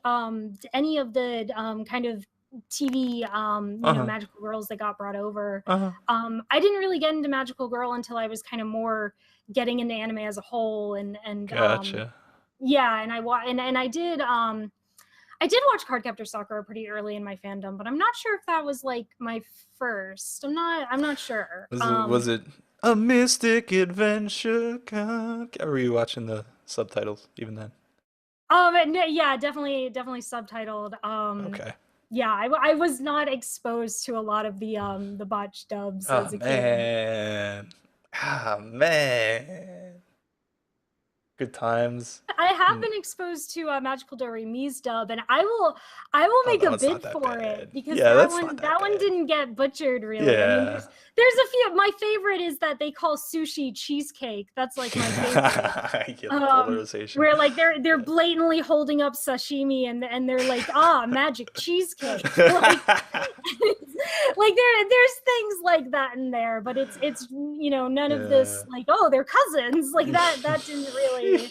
Speaker 2: any of the kind of TV
Speaker 1: Uh huh.
Speaker 2: magical girls that got brought over.
Speaker 1: Uh huh.
Speaker 2: I didn't really get into magical girl until I was kind of more getting into anime as a whole, and
Speaker 1: Gotcha.
Speaker 2: yeah, and I did watch Cardcaptor Sakura pretty early in my fandom, but I'm not sure if that was like my first. I'm not sure.
Speaker 1: Was it a mystic adventure? Or were you watching the subtitles even then?
Speaker 2: Yeah, definitely subtitled.
Speaker 1: Okay.
Speaker 2: Yeah, I was not exposed to a lot of the botched dubs
Speaker 1: Oh
Speaker 2: as a kid.
Speaker 1: man. Ah man. Good times.
Speaker 2: I have
Speaker 1: Mm.
Speaker 2: been exposed to Magical Doremi's dub, and I will
Speaker 1: Oh
Speaker 2: make a
Speaker 1: no, it's not
Speaker 2: bid
Speaker 1: that
Speaker 2: for it,
Speaker 1: bad.
Speaker 2: because
Speaker 1: Yeah,
Speaker 2: that
Speaker 1: that's not
Speaker 2: one
Speaker 1: that
Speaker 2: that one
Speaker 1: bad.
Speaker 2: didn't get butchered really. I mean,
Speaker 1: Yeah.
Speaker 2: there's a few. My favorite is that they call sushi cheesecake. That's like my favorite.
Speaker 1: I get the polarization.
Speaker 2: Where like they're
Speaker 1: Yeah.
Speaker 2: blatantly holding up sashimi, and they're like, magic cheesecake. Like like there's things like that in there, but it's none of
Speaker 1: Yeah.
Speaker 2: this like, oh, they're cousins, like that didn't really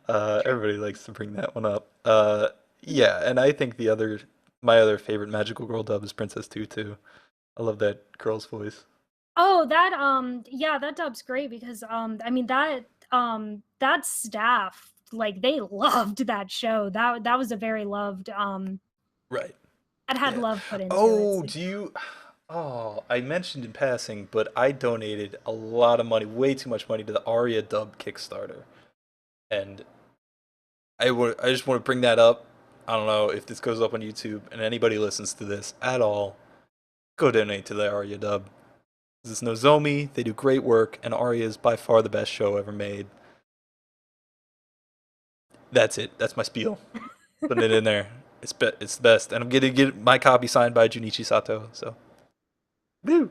Speaker 1: Everybody likes to bring that one up. Yeah, and I think my other favorite magical girl dub is Princess Tutu. I love that girl's voice.
Speaker 2: Oh, yeah, that dub's great, because I mean that staff, like, they loved that show. That was a very loved
Speaker 1: Right.
Speaker 2: that had
Speaker 1: Yeah.
Speaker 2: love put into it.
Speaker 1: Oh,
Speaker 2: So
Speaker 1: do you? Oh, I mentioned in passing, but I donated a lot of money, way too much money, to the Aria dub Kickstarter, and I just want to bring that up. I don't know if this goes up on YouTube and anybody listens to this at all. Go donate to the Aria dub. This is Nozomi. They do great work, and Aria is by far the best show ever made. That's it. That's my spiel. Putting it in there. It's the best, and I'm gonna get my copy signed by Junichi Sato. So, woo.